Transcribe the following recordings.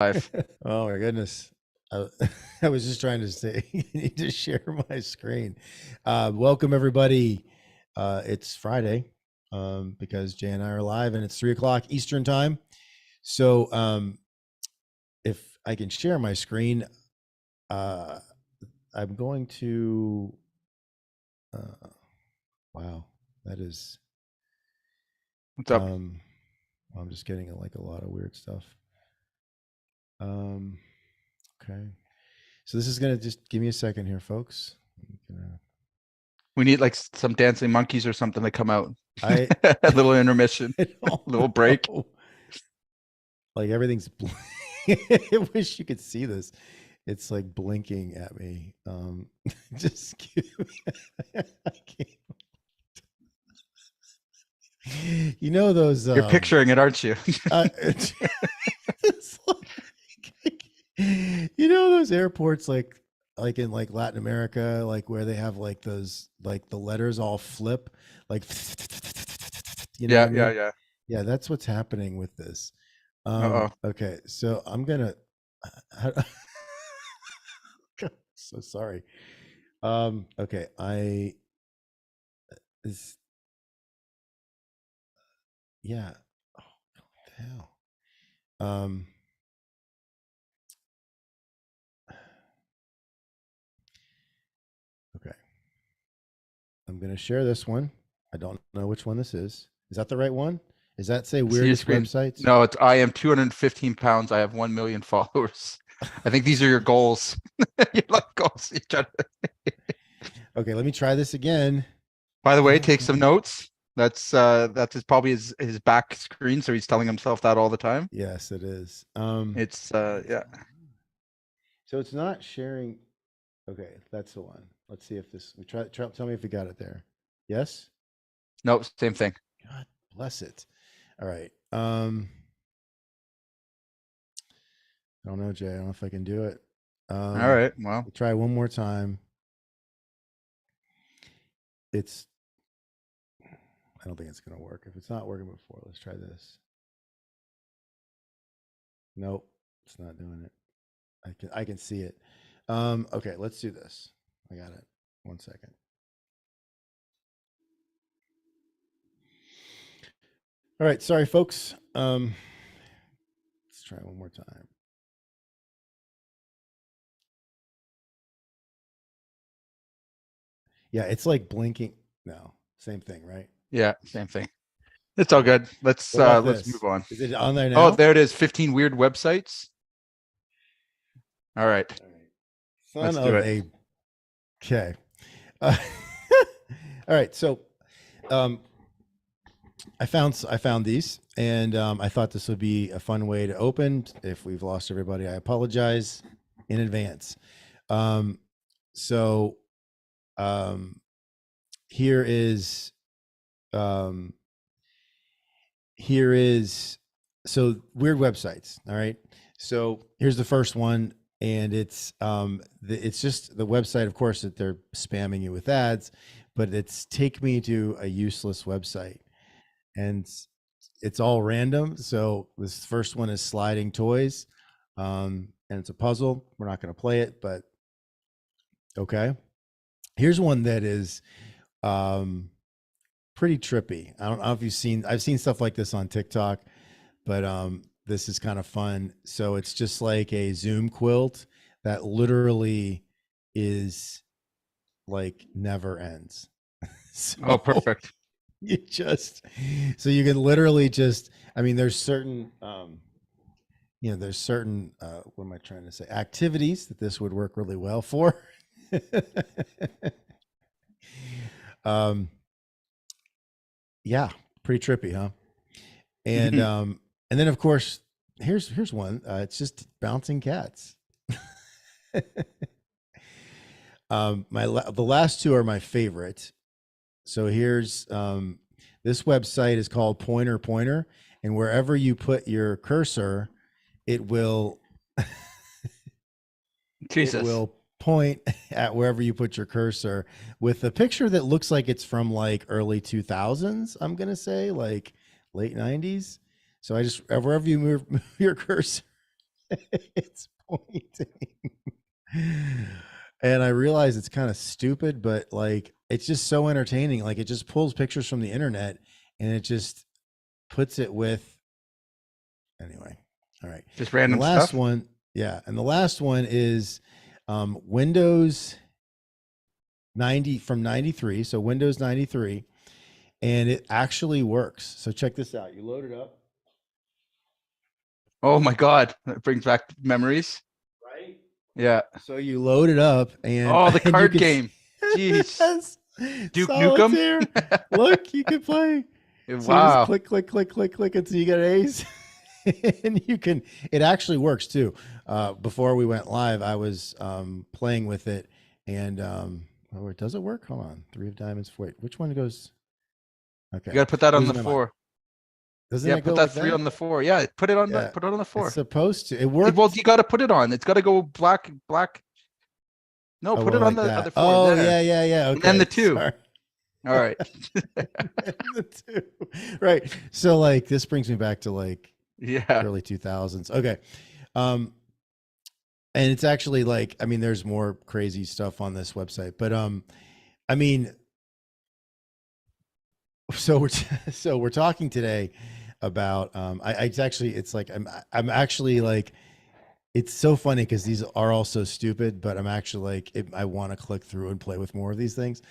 Live. Oh my goodness. I, I was just trying to say, I need to share my screen. Welcome everybody. It's Friday because Jay and I are live and it's 3 o'clock Eastern time. So if I can share my screen, I'm going to, wow, that is, What's up? I'm just getting like a lot of weird stuff. Okay. So this is gonna just give me a second here, folks. We need like some dancing monkeys or something to come out. I A little intermission, I don't little break. know. Like everything's. I wish you could see this. It's like blinking at me. Just give me. I can't. You know those. You're picturing it, aren't you? It's like, you know those airports like in like Latin America, like where they have like those like the letters all flip, like you know what I mean? Yeah. Yeah, that's what's happening with this. Uh-oh. Okay, so I'm gonna. God, so sorry. Okay, I is yeah. Oh, what the hell? Okay, I'm gonna share this one. I don't know which one this is. Is that the right one? Does that say See your weirdest screen? websites? No, it's I am 215 pounds. I have 1 million followers. I think these are your goals. Your life goals. Okay, let me try this again. By the way, take Okay. some notes. That's probably his back screen, so he's telling himself that all the time. Yes, it is. It's yeah. So it's not sharing. Okay, that's the one. Let's see if this. We try. Tell me if we got it there. Yes. Nope, same thing. God bless it. All right. I don't know, Jay. I don't know if I can do it. All right. Well, We'll try one more time. It's. I don't think it's gonna work. If it's not working before, let's try this. Nope, it's not doing it. I can see it. Okay, let's do this. I got it. 1 second. All right, sorry, folks. Let's try one more time. Yeah, it's like blinking. No, same thing, right? yeah, same thing. It's All all right. good. Let's What about let's move this? on. Is it on there Oh, now? there it is. 15 weird websites. All right. All right. Son Let's do of it. a. Okay. All right. So, um, I found these, and I thought this would be a fun way to open. If we've lost everybody, I apologize in advance. Um, so, um, here is um, here is so weird websites. All right. So here's the first one, and it's just the website, of course, that they're spamming you with ads, but it's take me to a useless website, and it's all random. So this first one is sliding toys, and it's a puzzle. We're not going to play it, but okay. Here's one that is um, pretty trippy. I don't know if you've seen. I've seen stuff like this on TikTok, but this is kind of fun. So it's just like a Zoom quilt that literally is like never ends. Oh, So perfect. you just so you can literally just. I mean, there's certain there's certain what am I trying to say, activities that this would work really well for. um yeah, pretty trippy, huh? And and then of course here's one. It's just bouncing cats. The last two are my favorite. So here's this website is called Pointer Pointer, and wherever you put your cursor, it will it Jesus. will point at wherever you put your cursor with a picture that looks like it's from like early 2000s. I'm gonna say like late 90s. So I just wherever you move your cursor, It's pointing. And I realize it's kind of stupid, but like it's just so entertaining. Like it just pulls pictures from the internet and it just puts it with anyway. All right. Just And the random last stuff. one, yeah. And the last one is Windows 90 from 93. So Windows 93. And it actually works. So check this out. You load it up. Oh my God. That brings back memories. Right. Yeah. So you load it up and, Oh, the and you card can game. Jeez. yes, Duke Nukem. solitaire. Look, you can play. So you just Wow. click, click, click, click, click until you get an ace. And you can, it actually works too. Before we went live, I was playing with it and oh, does it work? Hold on. 3 of diamonds. Wait, which one goes? Okay. You got to put that on the Losing my mind. 4. Doesn't Yeah, it put go that like 3 that? on the 4. Yeah, put it on the Yeah. put it on the 4. It's supposed to. It Well, worked. you got to put it on. It's got to go black. No, Oh, put well, it on like the that. other 4 Oh, there. yeah, yeah, yeah. And then the Okay. 2. Sorry. All right. The two. Right. So like this brings me back to like Yeah. early 2000s. Okay. And it's actually like, I mean, there's more crazy stuff on this website, but I mean, so we're talking today about it's actually it's like I'm actually like it's so funny because these are all so stupid, but I'm actually like I want to click through and play with more of these things,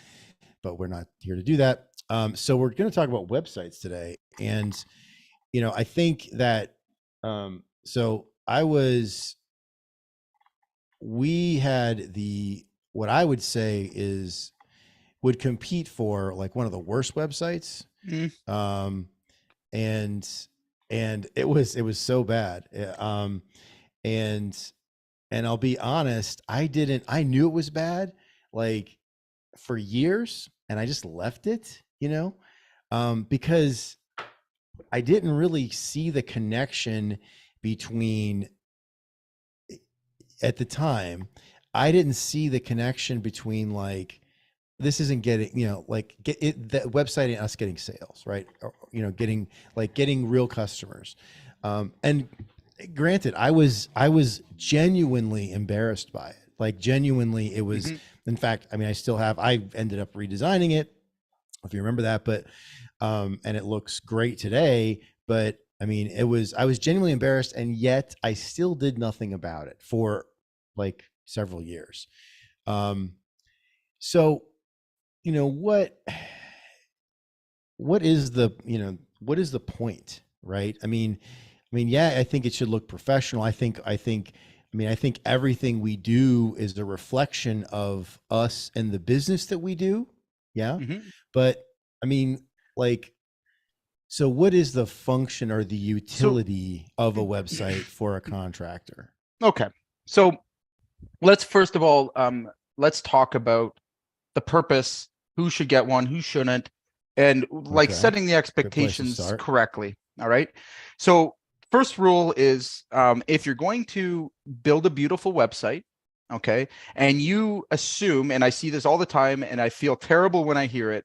but we're not here to do that. So we're going to talk about websites today, and I think that so we had what I would say is would compete for like one of the worst websites. Mm. And it was so bad. And I'll be honest, I knew it was bad like for years and I just left it, because I didn't really see the connection between at the time, I didn't see the connection between like this isn't getting, like get it the website and us getting sales, right? Or, getting real customers. And granted, I was genuinely embarrassed by it. Like genuinely, it was, in fact, I mean, I ended up redesigning it, if you remember that, but, and it looks great today, but I mean, I was genuinely embarrassed and yet I still did nothing about it for like several years. So, what is the point, right? I mean, yeah, I think it should look professional. I think everything we do is a reflection of us and the business that we do. Yeah. Mm-hmm. But I mean, like, so what is the function or the utility of a website for a contractor? Okay. So let's first of all, let's talk about the purpose, who should get one, who shouldn't, and like Okay. setting the Good place to expectations start. correctly. All right. So first rule is if you're going to build a beautiful website, okay, and you assume, and I see this all the time, and I feel terrible when I hear it.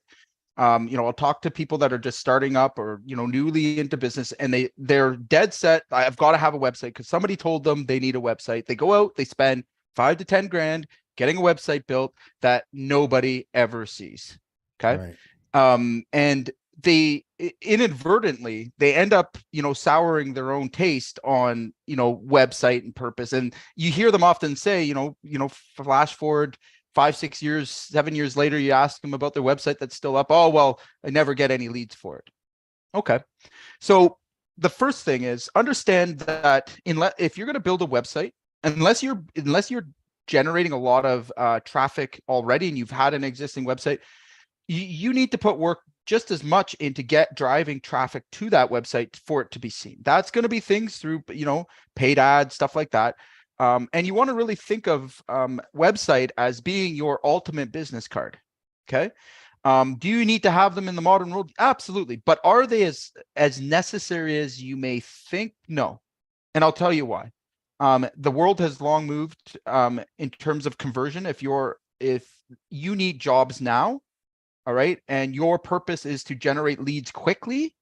I'll talk to people that are just starting up or newly into business, and they're dead set. I've got to have a website because somebody told them they need a website. They go out, they spend 5 to 10 grand getting a website built that nobody ever sees. Okay. Right. And they inadvertently they end up souring their own taste on website and purpose. And you hear them often say, flash forward 5, 6 years, 7 years later, you ask them about their website that's still up. Oh, well, I never get any leads for it. Okay. So the first thing is understand that if you're going to build a website, unless you're generating a lot of traffic already and you've had an existing website, you need to put work just as much into driving traffic to that website for it to be seen. That's going to be things through, paid ads, stuff like that. And you want to really think of website as being your ultimate business card. Okay. Do you need to have them in the modern world? Absolutely. But are they as necessary as you may think? No. And I'll tell you why. The world has long moved in terms of conversion. If you need jobs now, all right, and your purpose is to generate leads quickly,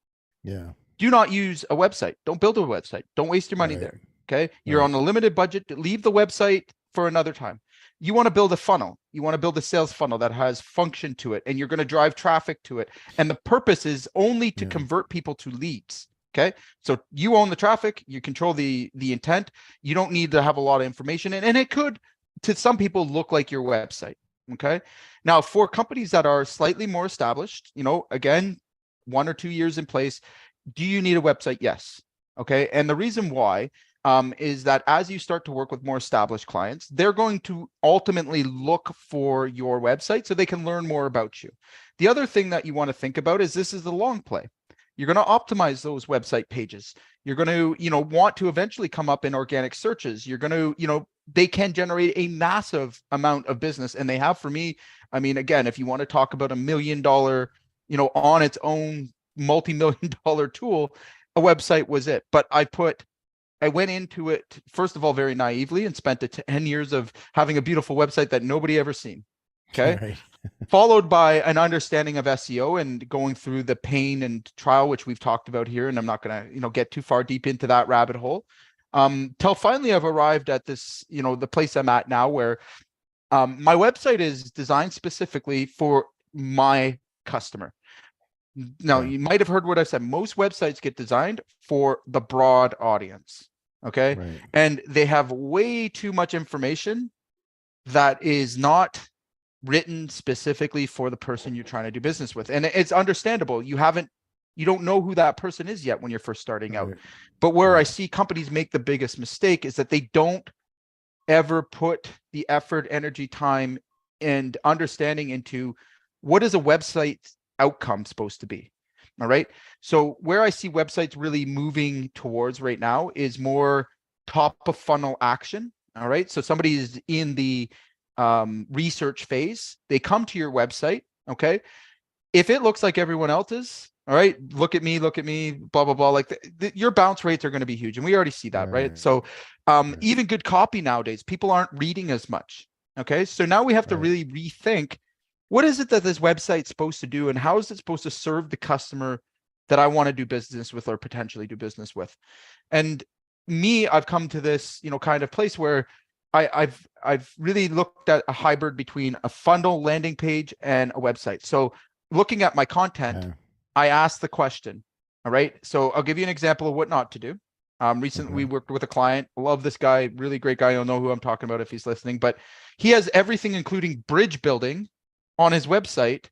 Yeah. do not use a website. Don't build a website. Don't waste your money Right. there. Okay. You're on a limited budget. Leave the website for another time. You want to build a funnel. You want to build a sales funnel that has function to it, and you're going to drive traffic to it. And the purpose is only to convert people to leads. Okay. So you own the traffic, you control the intent. You don't need to have a lot of information. And it could, to some people, look like your website. Okay. Now, for companies that are slightly more established, again, 1 or 2 years in place, do you need a website? Yes. Okay. And the reason why is that as you start to work with more established clients, they're going to ultimately look for your website so they can learn more about you. The other thing that you want to think about is this is the long play. You're going to optimize those website pages. You're going to, want to eventually come up in organic searches. You're going to, they can generate a massive amount of business, and they have for me. I mean, again, if you want to talk about $1 million, on its own multi-million dollar tool, a website was it. But I went into it, first of all, very naively, and spent 10 years of having a beautiful website that nobody ever seen. Okay. Right. Followed by an understanding of SEO and going through the pain and trial, which we've talked about here. And I'm not going to, get too far deep into that rabbit hole. Till finally I've arrived at this, the place I'm at now, where my website is designed specifically for my customer. Now, you might have heard what I said. Most websites get designed for the broad audience. Okay. Right. And they have way too much information that is not written specifically for the person you're trying to do business with. And it's understandable. You don't know who that person is yet when you're first starting out. But where I see companies make the biggest mistake is that they don't ever put the effort, energy, time, and understanding into what is a website outcome supposed to be. All right. So where I see websites really moving towards right now is more top of funnel action. All right. So somebody is in the research phase. They come to your website. Okay. If it looks like everyone else's, all right, look at me, blah, blah, blah. Like your bounce rates are going to be huge. And we already see that, right? So even good copy nowadays, people aren't reading as much. Okay. So now we have to really rethink, what is it that this website's supposed to do, and how is it supposed to serve the customer that I want to do business with or potentially do business with? And I've come to this, kind of place where I've really looked at a hybrid between a funnel landing page and a website. So looking at my content, I asked the question. All right. So I'll give you an example of what not to do. Recently we worked with a client. Love this guy, really great guy. You'll know who I'm talking about if he's listening, but he has everything, including bridge building, on his website.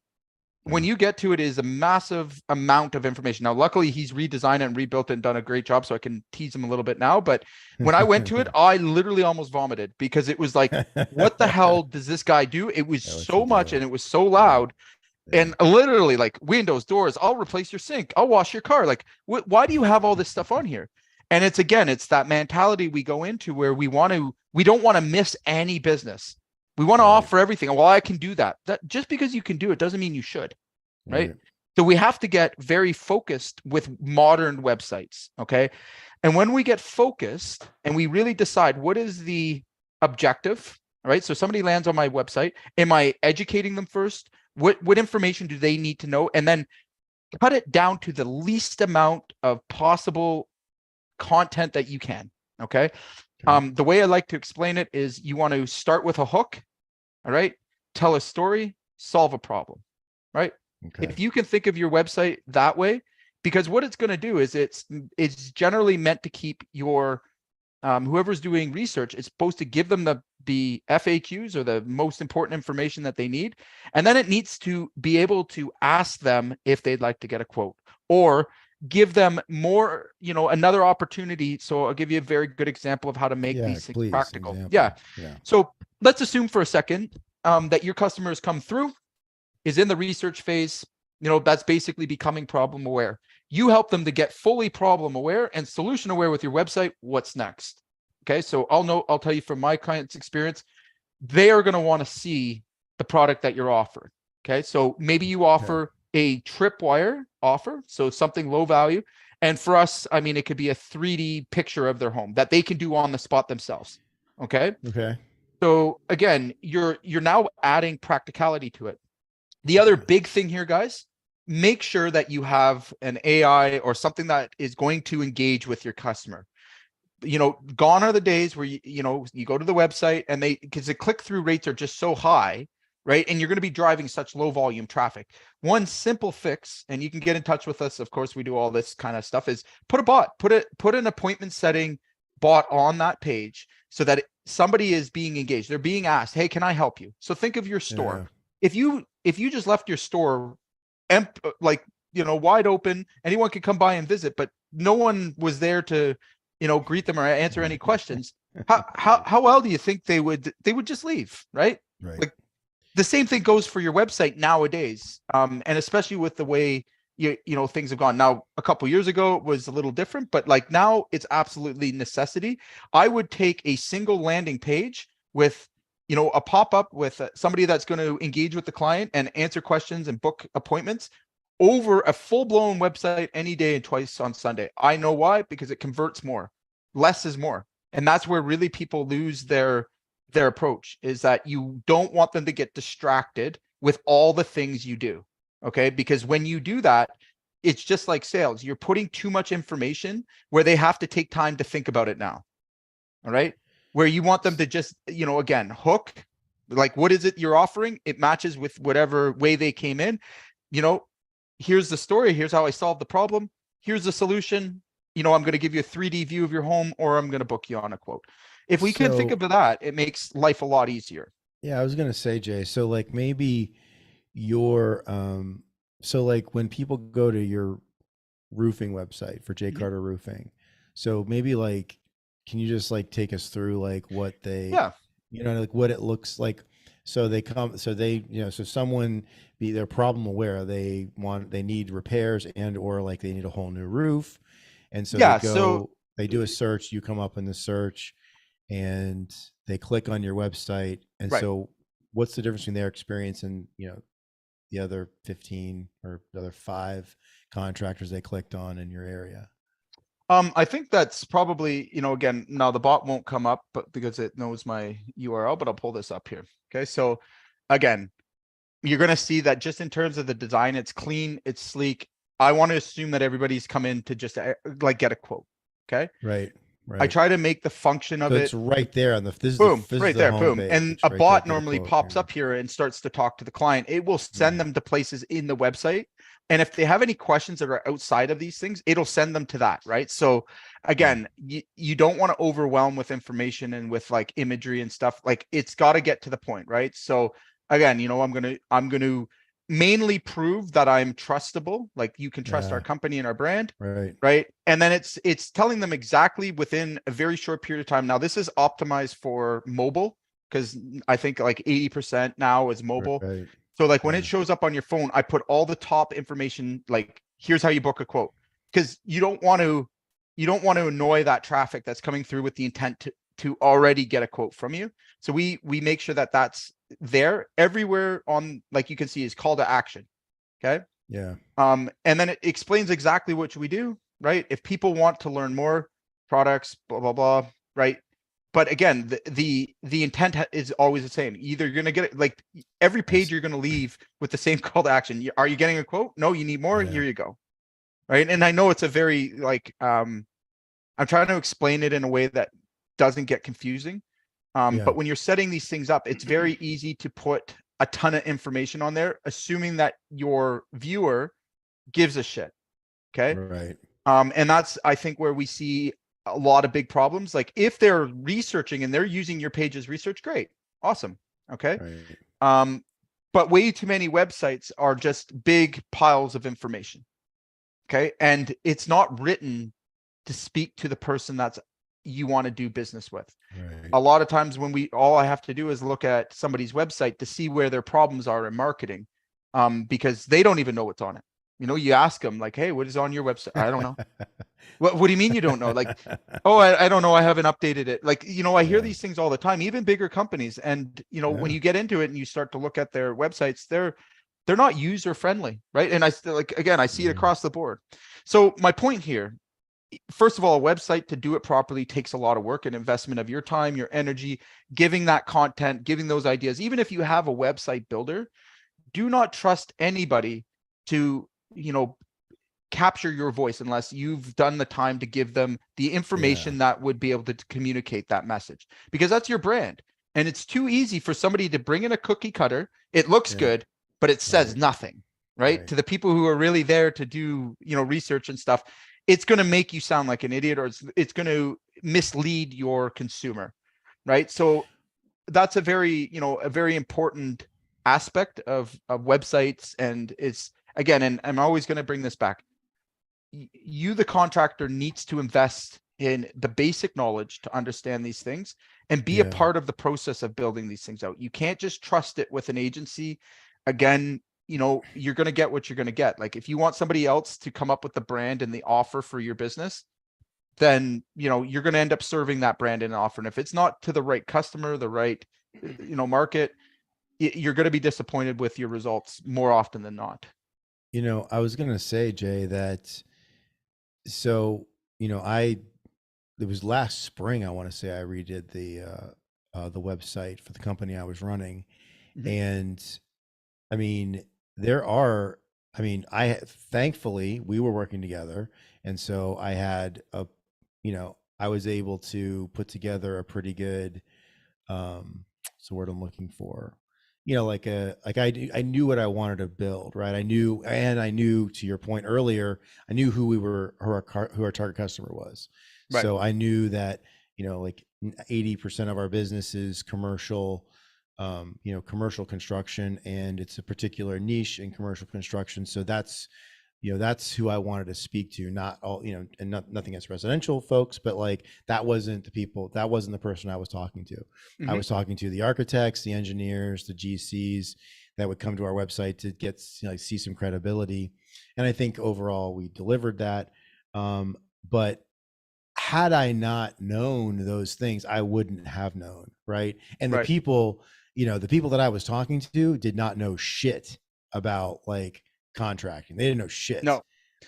When you get to it, is a massive amount of information. Now, luckily, he's redesigned it and rebuilt it and done a great job, so I can tease him a little bit now. But when I went to it, I literally almost vomited, because it was like, what the hell does this guy do? It was so much, and it was so loud. And literally, like, windows, doors, I'll replace your sink, I'll wash your car. Like, why do you have all this stuff on here? And it's that mentality we go into where we don't want to miss any business. We want to offer everything. Well, I can do that. That just because you can do it doesn't mean you should, right? So we have to get very focused with modern websites, okay? And when we get focused and we really decide what is the objective, all right? So somebody lands on my website. Am I educating them first? What information do they need to know? And then cut it down to the least amount of possible content that you can, okay? The way I like to explain it is, you want to start with a hook, all right? Tell a story, solve a problem, right? If you can think of your website that way, because what it's going to do is it's generally meant to keep your whoever's doing research, it's supposed to give them the FAQs, or the most important information that they need. And then it needs to be able to ask them if they'd like to get a quote, or give them more, another opportunity. So I'll give you a very good example of how to make these things practical. Yeah. So let's assume for a second that your customer has come through, is in the research phase. That's basically becoming problem aware. You help them to get fully problem aware and solution aware with your website. What's next? Okay. So I'll tell you from my client's experience, they are going to want to see the product that you're offering. Okay. So maybe you offer a tripwire offer, so something low value. And for us, I mean, it could be a 3D picture of their home that they can do on the spot themselves. Okay. So again, you're now adding practicality to it. The other big thing here, guys, make sure that you have an AI or something that is going to engage with your customer. Gone are the days where you go to the website and because the click-through rates are just so high, right? And you're going to be driving such low volume traffic. One simple fix, and you can get in touch with us. Of course, we do all this kind of stuff, is put a bot, put an appointment setting bot on that page so that somebody is being engaged. They're being asked, hey, can I help you? So think of your store. Yeah. If you just left your store like, wide open, anyone could come by and visit, but no one was there to, greet them or answer any questions. How well do you think they would just leave, right? Right. Like, the same thing goes for your website nowadays. And especially with the way things have gone. Now, a couple years ago it was a little different, but like now it's absolutely necessity. I would take a single landing page with, a pop-up with somebody that's going to engage with the client and answer questions and book appointments over a full-blown website any day and twice on Sunday. I know why, because it converts more. Less is more. And that's where really people lose their approach, is that you don't want them to get distracted with all the things you do. Okay. Because when you do that, it's just like sales. You're putting too much information where they have to take time to think about it now. All right. Where you want them to just, again, hook, like, what is it you're offering? It matches with whatever way they came in. Here's the story. Here's how I solved the problem. Here's the solution. I'm going to give you a 3D view of your home, or I'm going to book you on a quote. If we can think of that, it makes life a lot easier. Yeah, I was going to say, Jay, so like maybe your, so like when people go to your roofing website for Jay Carter Roofing, so maybe like, can you just like take us through like what they, like what it looks like? So they come, so they, so someone they're problem aware, they need repairs or like they need a whole new roof. And so they go, they do a search, you come up in the search and they click on your website. And so what's the difference between their experience and, the other 15 or the other 5 contractors they clicked on in your area? I think that's probably, again, now the bot won't come up, but because it knows my URL, but I'll pull this up here. Okay. So again, you're going to see that just in terms of the design, it's clean, it's sleek. I want to assume that everybody's come in to just like get a quote. Okay. Right. I try to make the function of it's right there on this boom, this right is the there, boom. page. And a bot normally pops up here and starts to talk to the client. It will send them to places in the website. And if they have any questions that are outside of these things, it'll send them to that, right? So again, you don't want to overwhelm with information and with like imagery and stuff. Like, it's got to get to the point, right? So again, I'm going to mainly prove that I'm trustable. Like, you can trust our company and our brand, right? And then it's telling them exactly within a very short period of time. Now, this is optimized for mobile, because I think like 80% now is mobile. So like when it shows up on your phone, I put all the top information, like, here's how you book a quote, because you don't want to annoy that traffic that's coming through with the intent to already get a quote from you. So we make sure that that's there everywhere on, like, you can see is call to action. Okay. Yeah. And then it explains exactly what we do, right? If people want to learn more products, blah, blah, blah, right? But again, the intent is always the same. Either you're going to get it, like every page you're going to leave with the same call to action. Are you getting a quote? No, you need more. Here you go. Right. And I know it's a very like, I'm trying to explain it in a way that doesn't get confusing. But when you're setting these things up, it's very easy to put a ton of information on there, assuming that your viewer gives a shit. Okay. Right. And that's, I think, where we see a lot of big problems. Like, if they're researching and they're using your page as research, great. Awesome. Okay. Right. But way too many websites are just big piles of information. Okay. And it's not written to speak to the person that's you want to do business with. Right. A lot of times when all I have to do is look at somebody's website to see where their problems are in marketing, because they don't even know what's on it. You ask them like, hey, what is on your website? I don't know. What do you mean you don't know? Like, oh, I don't know. I haven't updated it. Like, I hear these things all the time, even bigger companies. And, when you get into it and you start to look at their websites, they're not user friendly. Right. And I still, like, again, I see it across the board. So my point here, first of all, a website, to do it properly, takes a lot of work and investment of your time, your energy, giving that content, giving those ideas. Even if you have a website builder, do not trust anybody to, capture your voice unless you've done the time to give them the information that would be able to communicate that message, because that's your brand. And it's too easy for somebody to bring in a cookie cutter. It looks good, but it says nothing, right? To the people who are really there to do, research and stuff, it's going to make you sound like an idiot, or it's going to mislead your consumer, right? So that's a very, a very important aspect of websites. And it's, again, and I'm always going to bring this back, you, the contractor, needs to invest in the basic knowledge to understand these things and be a part of the process of building these things out. You can't just trust it with an agency. Again, you're going to get what you're going to get. Like, if you want somebody else to come up with the brand and the offer for your business, then, you're going to end up serving that brand and offer. And if it's not to the right customer, the right, market, you're going to be disappointed with your results more often than not. I was going to say, Jay, that, so, it was last spring, I want to say, I redid the website for the company I was running. And I mean, thankfully we were working together. And so I had I was able to put together a pretty good, what's the word I'm looking for? I knew what I wanted to build, right? I knew, to your point earlier, I knew who our target customer was. Right. So I knew that, 80% of our business is commercial, commercial construction, and it's a particular niche in commercial construction. So that's who I wanted to speak to, not all, and nothing against residential folks, but that wasn't the person I was talking to. I was talking to the architects, the engineers, the GCs that would come to our website to get, see some credibility. And I think overall we delivered that. But had I not known those things, I wouldn't have known. Right. And the people that I was talking to did not know shit about contracting. They didn't know shit. No.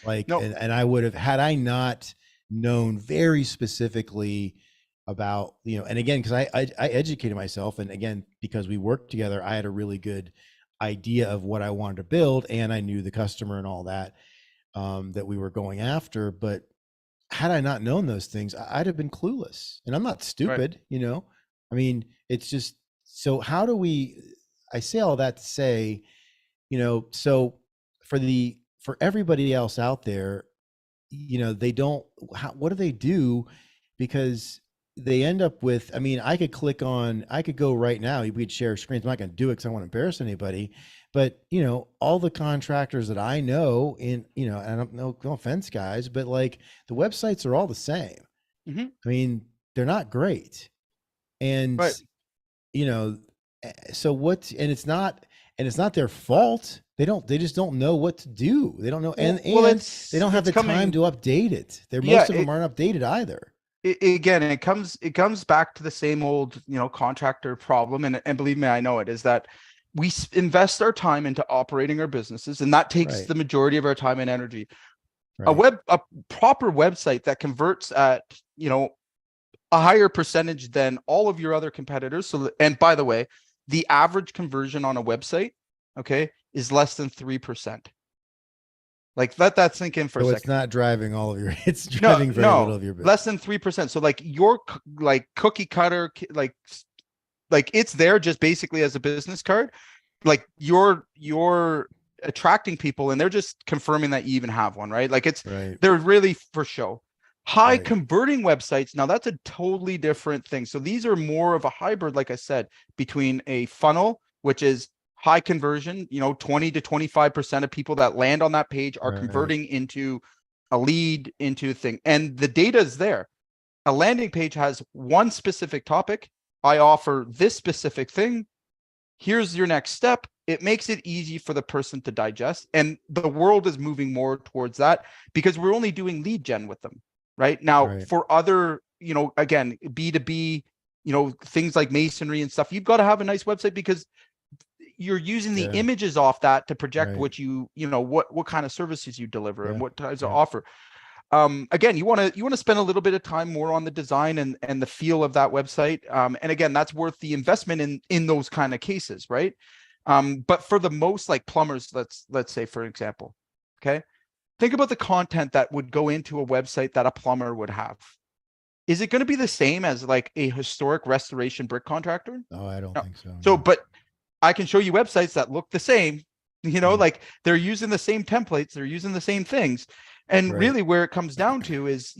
And I would have, had I not known very specifically about, and again, because I educated myself, and again, because we worked together, I had a really good idea of what I wanted to build, and I knew the customer and all that, that we were going after. But had I not known those things, I'd have been clueless. And I'm not stupid, I mean, it's just, so how do I say all that to say, so for everybody else out there, they don't, what do they do? Because they end up with, I could go right now, we could share screens. I'm not going to do it because I don't want to embarrass anybody, but all the contractors that I know and I don't know, no offense guys, but the websites are all the same. They're not great. And, so it's not their fault. They just don't know what to do. They don't know. And they don't have the time to update it. Most of them aren't updated either. It comes back to the same old, contractor problem. And believe me, I know it, is that we invest our time into operating our businesses, and that takes the majority of our time and energy. A proper website that converts at, a higher percentage than all of your other competitors. So, and by the way, the average conversion on a website, is less than 3%. Let that sink in for a second. It's not driving all of your, it's driving very little of your business. Less than 3%. So your cookie cutter, it's there just basically as a business card. You're attracting people, and they're just confirming that you even have one, right? They're really for show. High converting websites, now that's a totally different thing. So these are more of a hybrid, like I said, between a funnel, which is high conversion, 20 to 25% of people that land on that page are converting into a lead, into a thing. And the data is there. A landing page has one specific topic. I offer this specific thing. Here's your next step. It makes it easy for the person to digest. And the world is moving more towards that, because we're only doing lead gen with them. Right now, for other, again, B2B, things like masonry and stuff, you've got to have a nice website, because you're using the images off that to project what what kind of services you deliver and what types of offer. Again, you want to spend a little bit of time more on the design and the feel of that website. And again, that's worth the investment in those kind of cases, right? But for the most, plumbers, let's say, for example, think about the content that would go into a website that a plumber would have. Is it going to be the same as like a historic restoration brick contractor? Oh, I don't No. think so. So, No. but I can show you websites that look the same, Mhm. like they're using the same templates, they're using the same things. And Right. really where it comes down to is,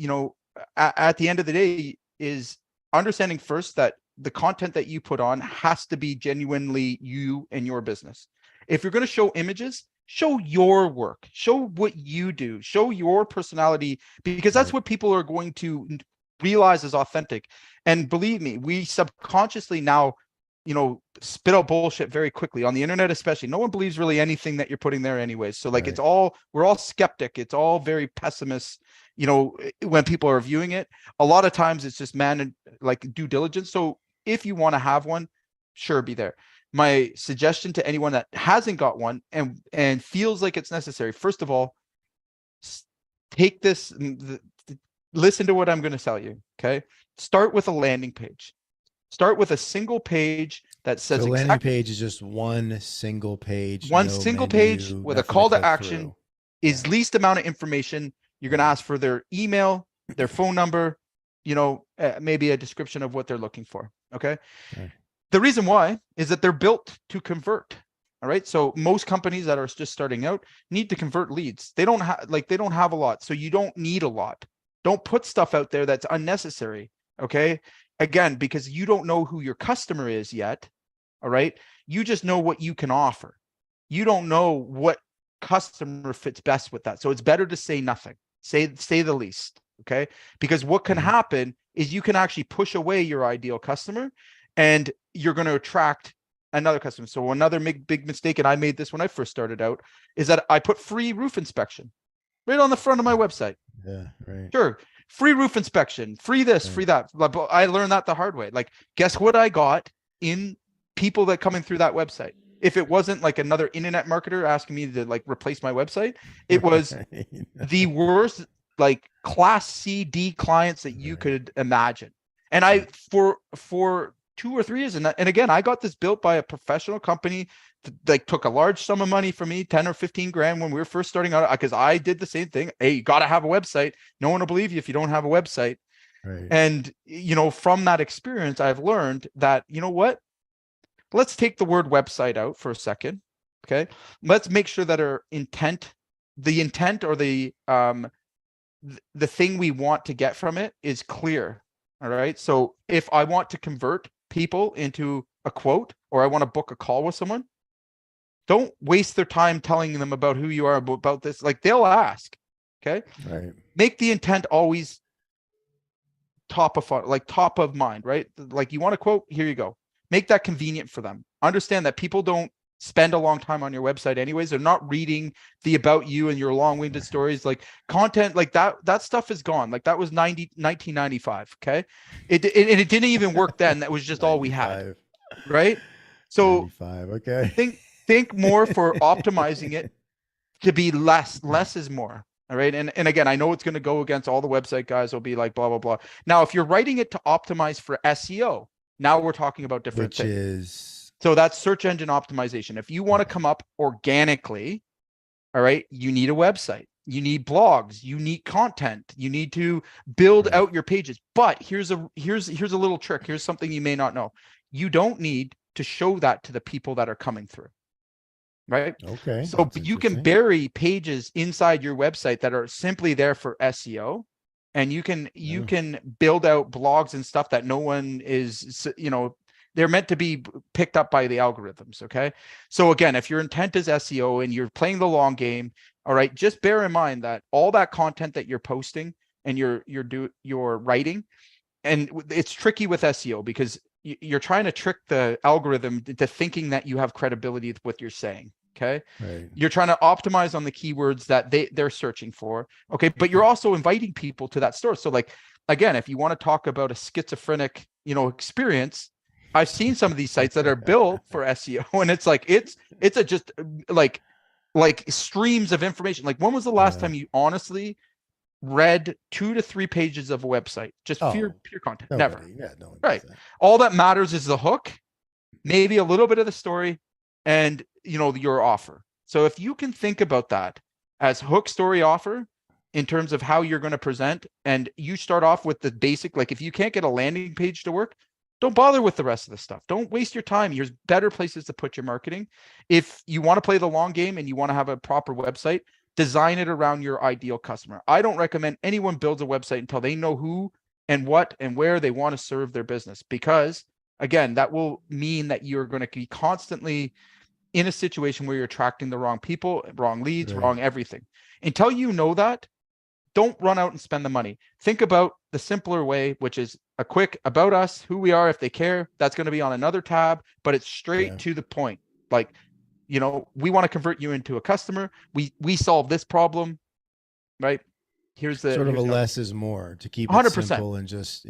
at the end of the day is understanding first that the content that you put on has to be genuinely you and your business. If you're going to show images, show your work, show what you do, show your personality, because that's Right. what people are going to realize is authentic. And believe me, we subconsciously now, spit out bullshit very quickly on the internet, especially. No one believes really anything that you're putting there anyways. So like, Right. we're all skeptic. It's all very pessimist, when people are viewing it. A lot of times it's just like due diligence. So if you want to have one, sure, be there. My suggestion to anyone that hasn't got one and feels like it's necessary, first of all, take this, listen to what I'm going to tell you. Okay. Start with a landing page. Start with a single page that says So landing page is just one single page, one no single page menu, with a nothing to call to click action, through. is Yeah. least amount of information. You're going to Right. ask for their email, their phone number, maybe a description of what they're looking for. Okay. Okay. The reason why is that they're built to convert. All right. So most companies that are just starting out need to convert leads. They don't have a lot. So you don't need a lot. Don't put stuff out there that's unnecessary. Okay. Again, because you don't know who your customer is yet. All right. You just know what you can offer. You don't know what customer fits best with that. So it's better to say nothing. Say the least. Okay. Because what can happen is you can actually push away your ideal customer and you're going to attract another customer. So another big mistake, and I made this when I first started out, is that I put free roof inspection right on the front of my website. Yeah. Right. Sure. Free roof inspection, free this, free that. I learned that the hard way. Like, guess what I got in people that coming through that website? If it wasn't like another internet marketer asking me to like replace my website, it was the worst, like class C, D clients that you could imagine. And I, for 2 or 3 years, and again, I got this built by a professional company that like took a large sum of money from me, 10 or 15 grand when we were first starting out, because I did the same thing. Hey, you got to have a website. No one will believe you if you don't have a website. Right. And, from that experience, I've learned that, what? Let's take the word website out for a second. Okay. Let's make sure that our intent, the intent or the thing we want to get from it is clear. All right. So if I want to convert people into a quote, or I want to book a call with someone, don't waste their time telling them about who you are, about this. Like, they'll ask. Okay. Right. Make the intent always top of mind, right? Like, you want a quote, here you go. Make that convenient for them. Understand that people don't spend a long time on your website anyways. They're not reading the about you and your long-winded stories. Like, content like that stuff is gone. Like, that was 1995. Okay. It didn't even work then. That was just all we had. Right. So 95. Okay. think more for optimizing it to be less is more. All right. And again, I know it's going to go against all the website guys. Will be like, blah, blah, blah. Now, if you're writing it to optimize for SEO, now we're talking about different things. So that's search engine optimization. If you want to come up organically, all right, you need a website. You need blogs. You need content. You need to build out your pages. But here's a little trick. Here's something you may not know. You don't need to show that to the people that are coming through. Right. Okay. So you can bury pages inside your website that are simply there for SEO, and you can build out blogs and stuff that no one is, they're meant to be picked up by the algorithms. Okay. So again, if your intent is SEO and you're playing the long game, all right, just bear in mind that all that content that you're posting and you're writing, and it's tricky with SEO because you're trying to trick the algorithm into thinking that you have credibility with what you're saying. Okay. Right. You're trying to optimize on the keywords that they're searching for. Okay. But you're also inviting people to that store. So like, again, if you want to talk about a schizophrenic, experience, I've seen some of these sites that are built for SEO, and it's like, it's just like streams of information. Like, when was the last time you honestly read 2 to 3 pages of a website? Just pure content. Never. Yeah, no one right. All that matters is the hook, maybe a little bit of the story, and your offer. So if you can think about that, as hook story offer in terms of how you're going to present. And you start off with the basic, like if you can't get a landing page to work, don't bother with the rest of the stuff. Don't waste your time. There's better places to put your marketing. If you want to play the long game and you want to have a proper website, design it around your ideal customer. I don't recommend anyone builds a website until they know who and what and where they want to serve their business, because again, that will mean that you're going to be constantly in a situation where you're attracting the wrong people, wrong leads, Right. wrong everything. Until you know that, don't run out and spend the money. Think about the simpler way, which is a quick about us, who we are, if they care. That's going to be on another tab, but it's straight to the point. Like, we want to convert you into a customer. We solve this problem, right? Here's Sort of a the less is more, to keep it 100%. simple and just,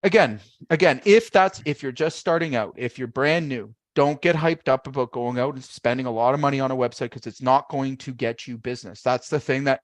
Again, if you're just starting out, if you're brand new, don't get hyped up about going out and spending a lot of money on a website, because it's not going to get you business. That's the thing, that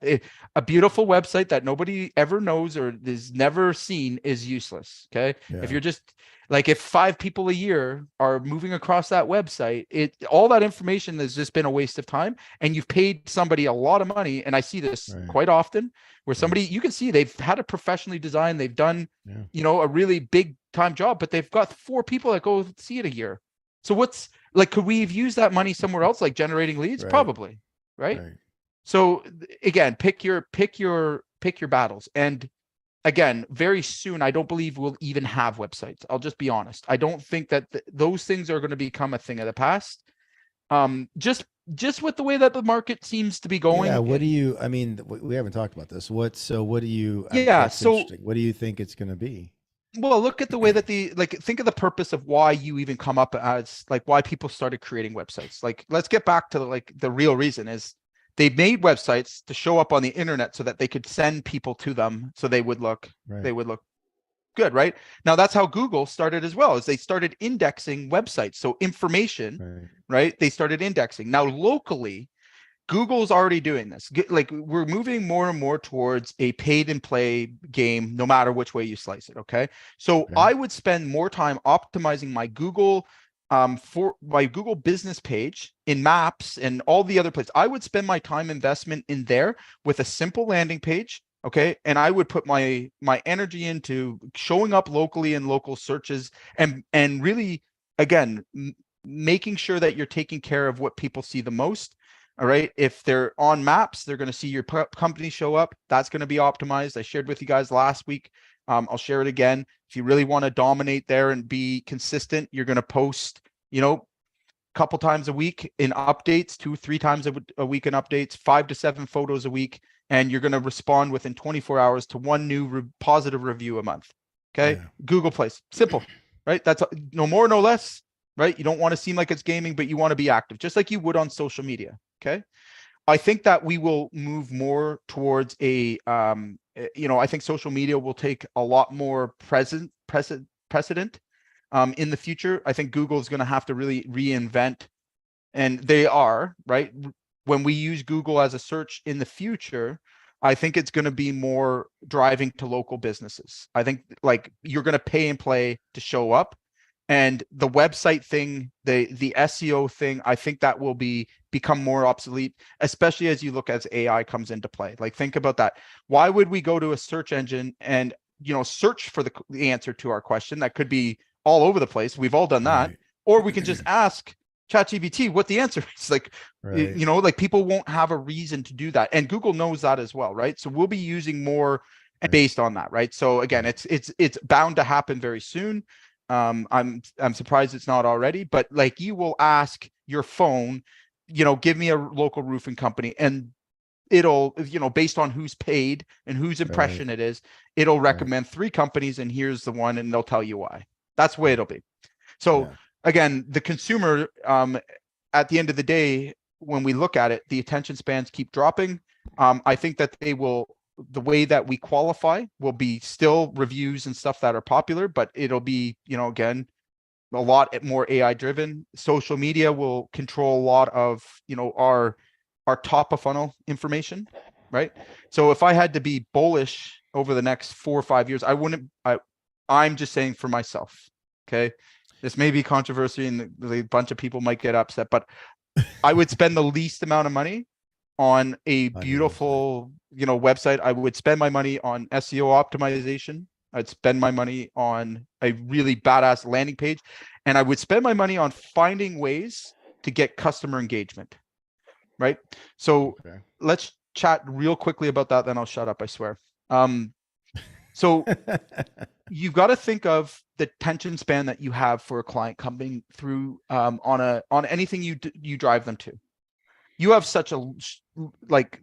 a beautiful website that nobody ever knows or is never seen is useless. Okay. Yeah. If you're just like, if 5 people a year are moving across that website, all that information has just been a waste of time, and you've paid somebody a lot of money. And I see this quite often where somebody, you can see they've had it professionally designed. They've done, a really big time job, but they've got 4 people that go see it a year. So what's like, could we have used that money somewhere else, like generating leads? Probably. Right. So again, pick your battles. And again, very soon, I don't believe we'll even have websites. I'll just be honest. I don't think that those things are going to become a thing of the past. Just with the way that the market seems to be going. Yeah. What do you, I mean, we haven't talked about this. What do you, so what do you think it's going to be? Well, look at the way that think of the purpose of why you even come up as, like, why people started creating websites. Like, let's get back to like the real reason is they made websites to show up on the internet so that they could send people to them. So they would look good. Right. Now that's how Google started as well, is they started indexing websites. So information, right? They started indexing. Now locally, Google's already doing this. Like, we're moving more and more towards a paid and play game, no matter which way you slice it. Okay. So I would spend more time optimizing my Google, for my Google business page in maps and all the other places. I would spend my time investment in there with a simple landing page. Okay. And I would put my energy into showing up locally in local searches, and really, again, making sure that you're taking care of what people see the most. All right. If they're on maps, they're going to see your company show up. That's going to be optimized. I shared with you guys last week. I'll share it again. If you really want to dominate there and be consistent, you're going to post, a couple times a week in updates, 2-3 times a week in updates, 5 to 7 photos a week. And you're going to respond within 24 hours to 1 new positive review a month. Okay. Yeah. Google Plays. Simple, right? That's no more, no less, right? You don't want to seem like it's gaming, but you want to be active, just like you would on social media. Okay. I think that we will move more towards I think social media will take a lot more precedent in the future. I think Google is going to have to really reinvent, and they are, right? When we use Google as a search in the future, I think it's going to be more driving to local businesses. I think like you're going to pay and play to show up. And the website thing, the SEO thing, I think that will become more obsolete, especially as you look as AI comes into play. Like, think about that. Why would we go to a search engine and search for the answer to our question? That could be all over the place. We've all done that. Or we can just ask ChatGPT what the answer is. Like, like people won't have a reason to do that, and Google knows that as well, right? So we'll be using more based on that, right? So again, it's bound to happen very soon. I'm surprised it's not already, but like, you will ask your phone, give me a local roofing company, and it'll, based on who's paid and whose impression it is, it'll recommend 3 companies, and here's the one, and they'll tell you why. That's the way it'll be. So again, the consumer, at the end of the day, when we look at it, the attention spans keep dropping. I think that the way that we qualify will be still reviews and stuff that are popular, but it'll be, again, a lot more AI driven. Social media will control a lot of, our top of funnel information, right? So if I had to be bullish over the next 4 or 5 years, I'm just saying for myself. Okay. This may be controversy and a bunch of people might get upset, but I would spend the least amount of money on a On your website. beautiful, website. I would spend my money on SEO optimization. I'd spend my money on a really badass landing page, and I would spend my money on finding ways to get customer engagement, right? So Okay. let's chat real quickly about that, then I'll shut up, I swear. So you've got to think of the attention span that you have for a client coming through on anything you drive them to. You have such a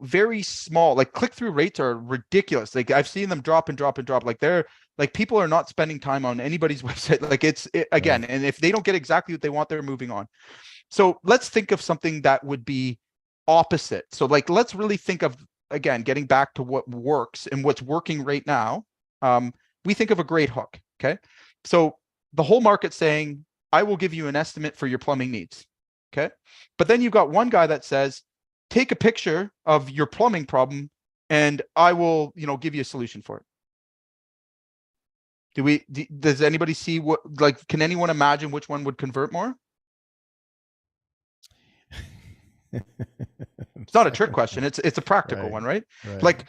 very small, like click-through rates are ridiculous. Like I've seen them drop and drop and drop. Like they're like, people are not spending time on anybody's website. Like again, Right. and if they don't get exactly what they want, they're moving on. So let's think of something that would be opposite. So like, let's really think of, again, getting back to what works and what's working right now. We think of a great hook. Okay. So the whole market saying, I will give you an estimate for your plumbing needs. Okay. But then you've got one guy that says, take a picture of your plumbing problem and I will, give you a solution for it. Does anybody see can anyone imagine which one would convert more? It's not a trick question. It's a practical Right. one, right? Right. Like,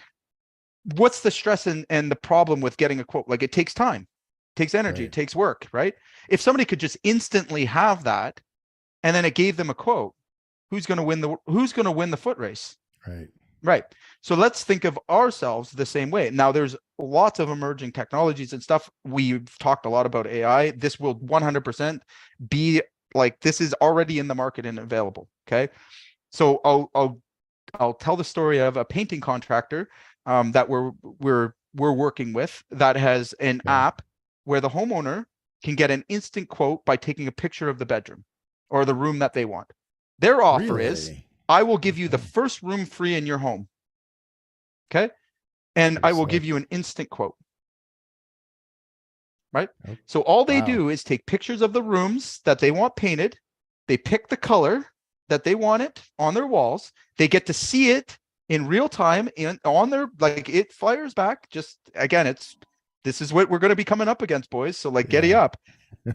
what's the stress and the problem with getting a quote? Like, it takes time, it takes energy, Right. it takes work, right? If somebody could just instantly have that, and then it gave them a quote, who's going to win the foot race? Right. Right. So let's think of ourselves the same way. Now, there's lots of emerging technologies and stuff. We've talked a lot about AI. This will 100% be like, this is already in the market and available. Okay. So I'll tell the story of a painting contractor that we're working with that has an Okay. app where the homeowner can get an instant quote by taking a picture of the bedroom or the room that they want. Their offer is, Really? I will give you the Okay. first room free in your home. Okay. And I will give you an instant quote. Right. Oh, So all they wow. do is take pictures of the rooms that they want painted. They pick the color that they want it on their walls. They get to see it in real time on their, like, it fires back. Just again, this is what we're going to be coming up against, boys. So like, Yeah. giddy up.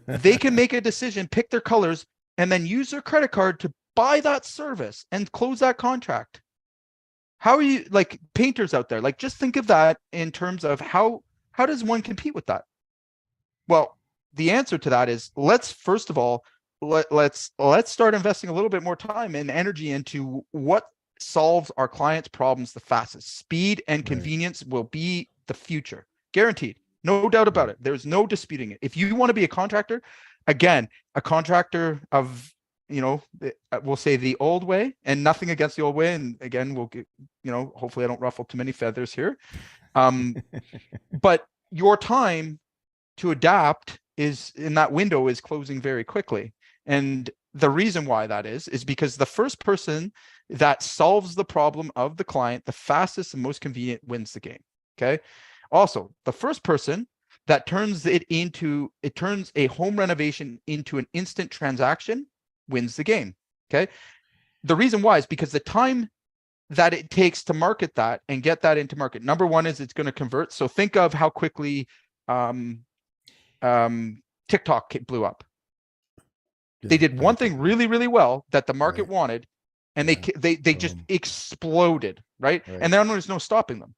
They can make a decision, pick their colors, and then use their credit card to buy that service and close that contract. How are you, like, painters out there? Like, just think of that in terms of how does one compete with that? Well, the answer to that is, let's first of all, let's start investing a little bit more time and energy into what solves our clients' problems the fastest. Speed and Right. convenience will be the future, guaranteed. No doubt about it. There's no disputing it. If you want to be a contractor, again, a contractor of, we'll say the old way, and nothing against the old way. And again, we'll get, hopefully I don't ruffle too many feathers here. But your time to adapt is in that window is closing very quickly. And the reason why that is because the first person that solves the problem of the client the fastest and most convenient wins the game. Okay. Also, the first person that turns a home renovation into an instant transaction wins the game. Okay. The reason why is because the time that it takes to market that and get that into market. Number one is it's going to convert. So think of how quickly TikTok blew up. They did one thing really, really well that the market wanted, and they just exploded, right? And then there's no stopping them.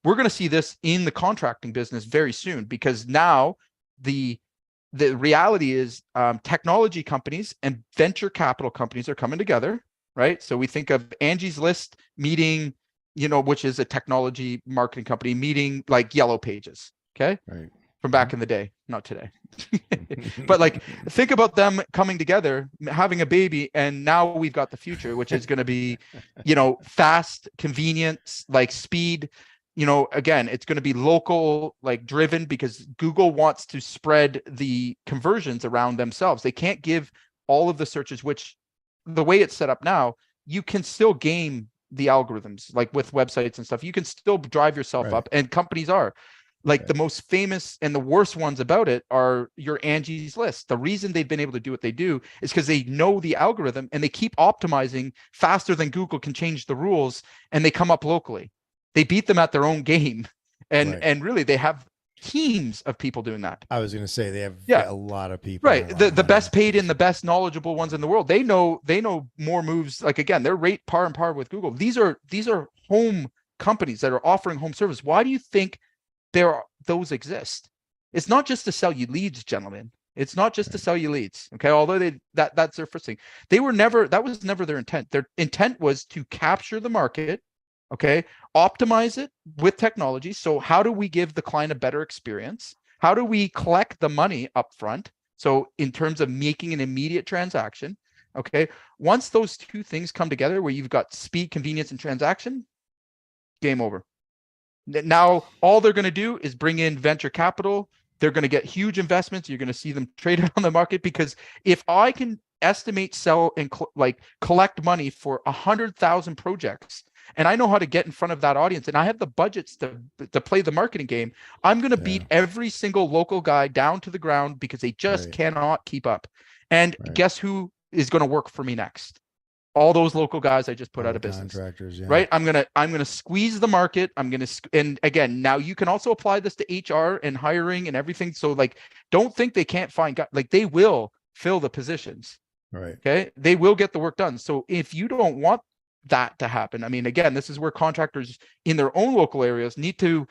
We're going to see this in the contracting business very soon, because now the reality is technology companies and venture capital companies are coming together, right? So we think of Angie's List meeting, which is a technology marketing company, meeting like Yellow Pages, okay? Right. From back in the day, not today. But like, think about them coming together, having a baby, and now we've got the future, which is going to be, fast, convenience, like speed. Again, it's going to be local, like driven, because Google wants to spread the conversions around themselves. They can't give all of the searches, which the way it's set up now, you can still game the algorithms, like with websites and stuff. You can still drive yourself up, and companies are. Like the most famous and the worst ones about it are your Angie's List. The reason they've been able to do what they do is because they know the algorithm and they keep optimizing faster than Google can change the rules, and they come up locally. They beat them at their own game. And really, they have teams of people doing that. I was going to say they have Yeah. a lot of people. Right. The best paid and the best knowledgeable ones in the world. They know more moves. Like, again, they're rate par and par with Google. These are home companies that are offering home service. Why do you think those exist? It's not just to sell you leads, gentlemen. It's not just to sell you leads. Okay. Although that's their first thing. That was never their intent. Their intent was to capture the market. Okay. Optimize it with technology. So how do we give the client a better experience? How do we collect the money up front? So in terms of making an immediate transaction, okay. Once those two things come together where you've got speed, convenience, and transaction, game over. Now, all they're going to do is bring in venture capital. They're going to get huge investments. You're going to see them traded on the market, because if I can estimate, sell, and collect money for 100,000 projects, and I know how to get in front of that audience, and I have the budgets to play the marketing game, I'm going to beat every single local guy down to the ground, because they just cannot keep up. And guess who is going to work for me next? All those local guys I just put out of business. Contractors, right? I'm gonna squeeze the market. And again, now you can also apply this to HR and hiring and everything. So like, don't think they can't find guys. Like, they will fill the positions. Right. Okay. They will get the work done. So if you don't want that to happen, I mean, again, this is where contractors in their own local areas need to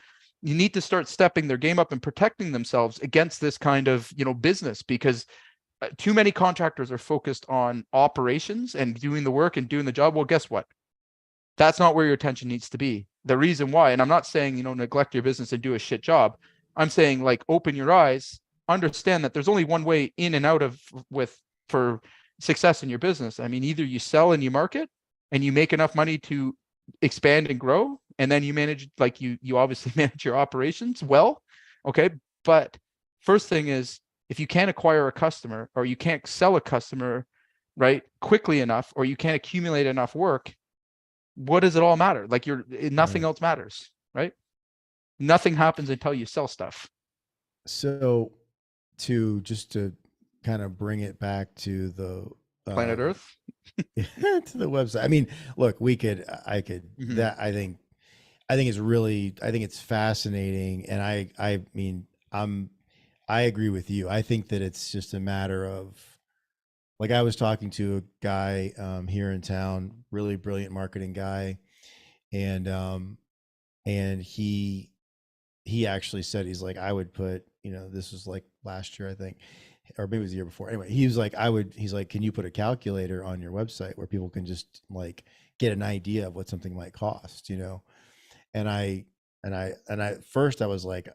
start stepping their game up and protecting themselves against this kind of, business, because too many contractors are focused on operations and doing the work and doing the job. Well, guess what? That's not where your attention needs to be. The reason why, and I'm not saying, neglect your business and do a shit job. I'm saying, like, open your eyes, understand that there's only one way in and out of for success in your business. I mean, either you sell and you market and you make enough money to expand and grow, and then you manage, like you obviously manage your operations well. Okay. But first thing is, if you can't acquire a customer, or you can't sell a customer, right, quickly enough, or you can't accumulate enough work, what does it all matter? Like, nothing else matters, right? Nothing happens until you sell stuff. So to kind of bring it back to the planet Earth, to the website. I mean, look, I think it's fascinating. And I mean, I agree with you. I think that it's just a matter of, like, I was talking to a guy here in town, really brilliant marketing guy, and he actually said, he's like, I would put, this was like last year, I think, or maybe it was the year before. Anyway, he's like, can you put a calculator on your website where people can just like get an idea of what something might cost, And I first I was like,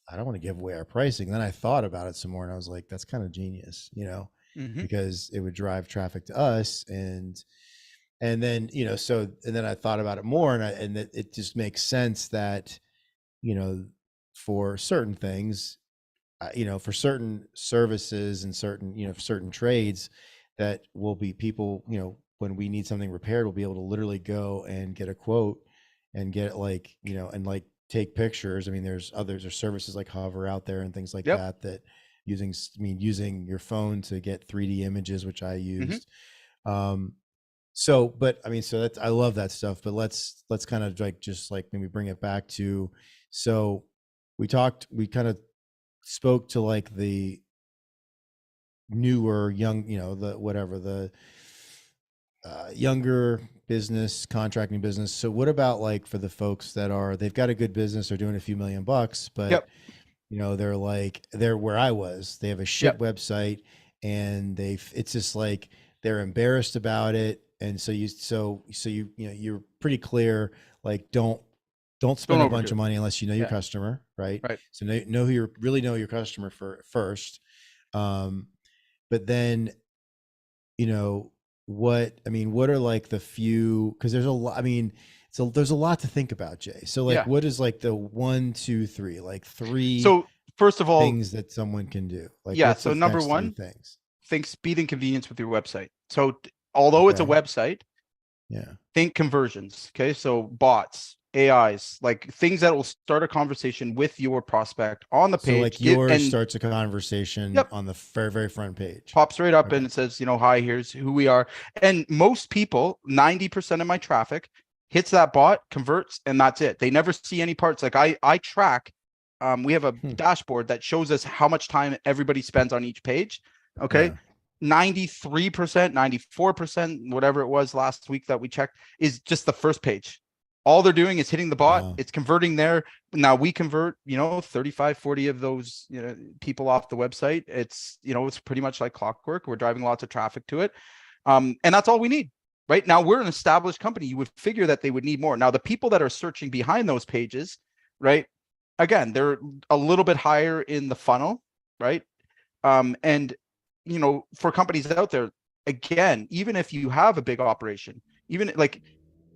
I don't want to give away our pricing. Then I thought about it some more, and I was like, that's kind of genius, because it would drive traffic to us. And then, and then I thought about it more, and it just makes sense that, for certain things, for certain services and certain, for certain trades, that will be people, when we need something repaired, we'll be able to literally go and get a quote and get it, like, and like, take pictures. I mean, there's services like Hover out there and things like that using your phone to get 3D images, which I used. But I mean, so I love that stuff, but let's kind of like maybe bring it back to, so we kind of spoke to like the newer young, the younger business, contracting business. So what about, like, for the folks that they've got a good business, they're doing a few $1 million, but they're where I was, they have a shit website, and it's just like, they're embarrassed about it. And so you're pretty clear, like, don't spend a bunch of money unless you know your customer, right? So know your customer first. But then, what are like the few, because there's a lot, there's a lot to think about, Jay. So like, what is like the 1, 2, 3, like 3 so first of all, things that someone can do? Like, so number one, think speed and convenience with your website. So although it's a website, think conversions. Okay. So bots, AIs, like things that will start a conversation with your prospect on the page. So like yours starts a conversation on the very, very front page. Pops right up and it says, hi, here's who we are. And most people, 90% of my traffic hits that bot, converts, and that's it. They never see any parts. Like I track we have a Hmm. dashboard that shows us how much time everybody spends on each page. Okay. Yeah. 93%, 94%, whatever it was last week that we checked, is just the first page. All they're doing is hitting the bot. Wow. It's converting there. Now we convert, 35, 40 of those, people off the website. It's, it's pretty much like clockwork. We're driving lots of traffic to it. And that's all we need. Right now, we're an established company. You would figure that they would need more. Now, the people that are searching behind those pages, right? Again, they're a little bit higher in the funnel, right? And for companies out there, again, even if you have a big operation, even like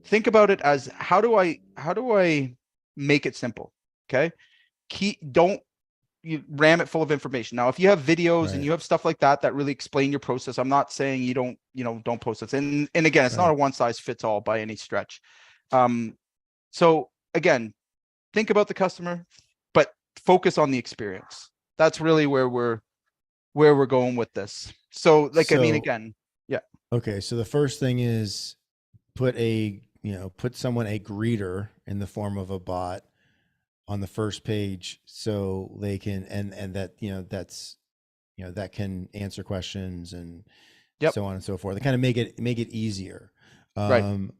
think about it as how do I make it simple? Okay. Don't you ram it full of information. Now, if you have videos and Right. you have stuff like that that really explain your process, I'm not saying you don't post this. And again, it's not Right. a one size fits all by any stretch. So again, think about the customer, but focus on the experience. That's really where we're going with this. So like, I mean, So, again, yeah, okay. So the first thing is put someone, a greeter in the form of a bot on the first page so they can, and that, that's, that can answer questions and yep, so on and so forth. They kind of make it easier. right. Um,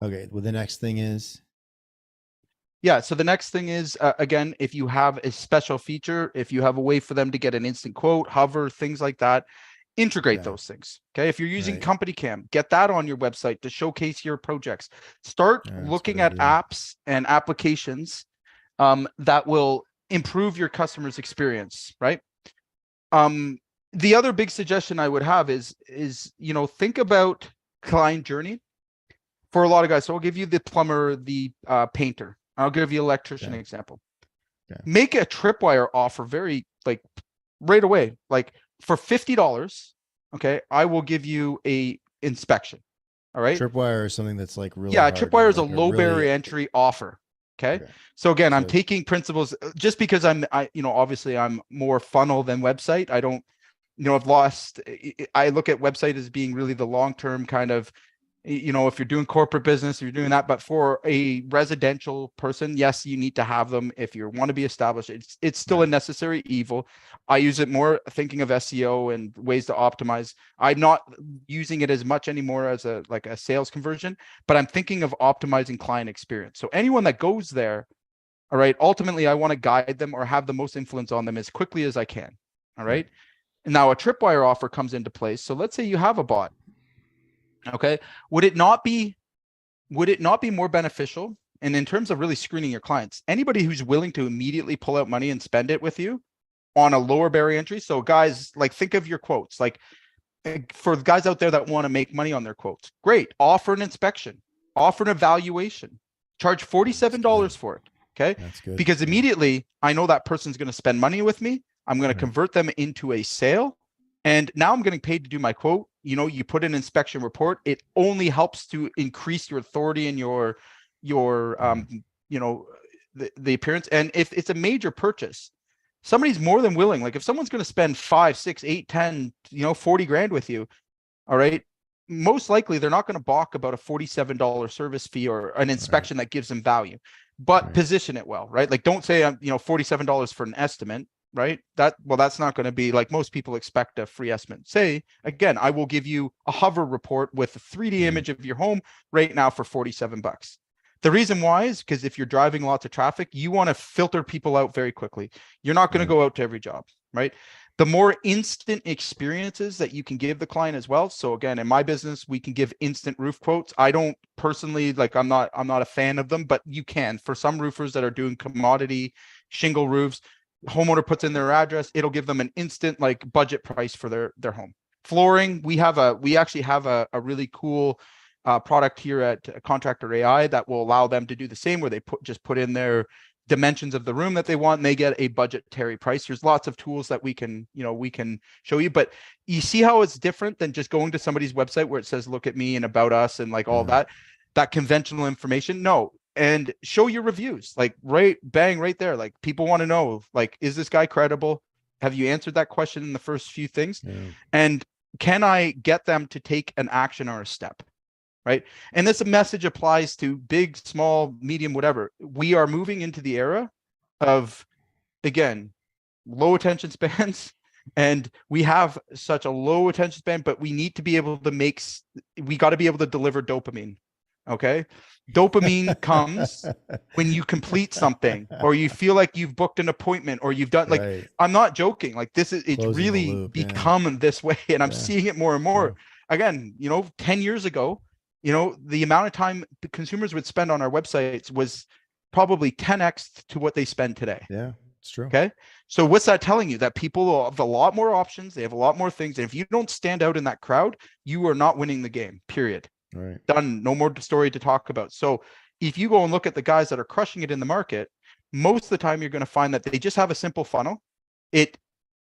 okay. Well, the next thing is, Yeah. So the next thing is, again, if you have a special feature, if you have a way for them to get an instant quote, hover, things like that, integrate okay. those things. Okay. If you're using Right. Company Cam, get that on your website to showcase your projects. Start Yeah, that's a good looking at idea. apps and applications that will improve your customer's experience, right? Um, the other big suggestion I would have is think about client journey for a lot of guys. So I'll give you the plumber, the painter. I'll give you electrician Okay. example. Okay. Make a tripwire offer very like right away. Like for $50, okay, I will give you a inspection. All right. Tripwire is something that's like really Yeah, hard to tripwire is a like a low really barrier entry offer. Okay. okay. So again, I'm So taking principles just because obviously I'm more funnel than website. I don't, I've lost, I look at website as being really the long-term kind of, if you're doing corporate business, you're doing that. But for a residential person, yes, you need to have them if you want to be established. It's still a right. necessary evil. I use it more thinking of SEO and ways to optimize. I'm not using it as much anymore as a sales conversion, but I'm thinking of optimizing client experience. So anyone that goes there, all right, ultimately I want to guide them or have the most influence on them as quickly as I can. All Right. right. And now a tripwire offer comes into place. So let's say you have a bot. Okay. Would it not be more beneficial? And in terms of really screening your clients, anybody who's willing to immediately pull out money and spend it with you on a lower barrier entry. So guys, like think of your quotes, like for guys out there that want to make money on their quotes, great. Offer an inspection, offer an evaluation, charge That's good. $47 for it. Okay. That's good. Because Yeah. immediately I know that person's going to spend money with me. I'm going to Right. convert them into a sale. And now I'm getting paid to do my quote. You put an inspection report. It only helps to increase your authority and your Yeah. the appearance. And if it's a major purchase, somebody's more than willing. Like if someone's going to spend 5, 6, 8, 10, 40 grand with you, all right, most likely they're not going to balk about a $47 service fee or an Right. inspection that gives them value, but Right. position it well, right? Like don't say I'm, $47 for an estimate, right? That's not going to be like most people expect a free estimate. Say again, I will give you a hover report with a 3D Right. image of your home right now for $47. The reason why is because if you're driving lots of traffic, you want to filter people out very quickly. You're not going to Right. go out to every job, right? The more instant experiences that you can give the client as well. So again, in my business, we can give instant roof quotes. I don't personally I'm not a fan of them, but you can for some roofers that are doing commodity shingle roofs. Homeowner puts in their address, it'll give them an instant like budget price for their home. Flooring, we actually have a really cool product here at Contractor AI that will allow them to do the same, where they put in their dimensions of the room that they want and they get a budgetary price. There's lots of tools that we can show you, but you see how it's different than just going to somebody's website where it says look at me and about us and like all Yeah. that conventional information. No. And show your reviews, like right bang right there. Like people want to know, like, is this guy credible? Have you answered that question in the first few things? Yeah. And can I get them to take an action or a step? Right. And this message applies to big, small, medium, whatever. We are moving into the era of again, low attention spans. And we have such a low attention span, but we need to be able to we got to be able to deliver dopamine. Okay. Dopamine comes when you complete something or you feel like you've booked an appointment or you've done, like, Right. I'm not joking. Like, it's Closing the really loop. Yeah. become this way. And I'm Yeah. seeing it more and more. True. Again, 10 years ago, the amount of time the consumers would spend on our websites was probably 10x to what they spend today. Yeah, it's true. Okay. So what's that telling you? That people have a lot more options. They have a lot more things. And if you don't stand out in that crowd, you are not winning the game, period. Right. Done. No more story to talk about. So if you go and look at the guys that are crushing it in the market, most of the time you're going to find that they just have a simple funnel. It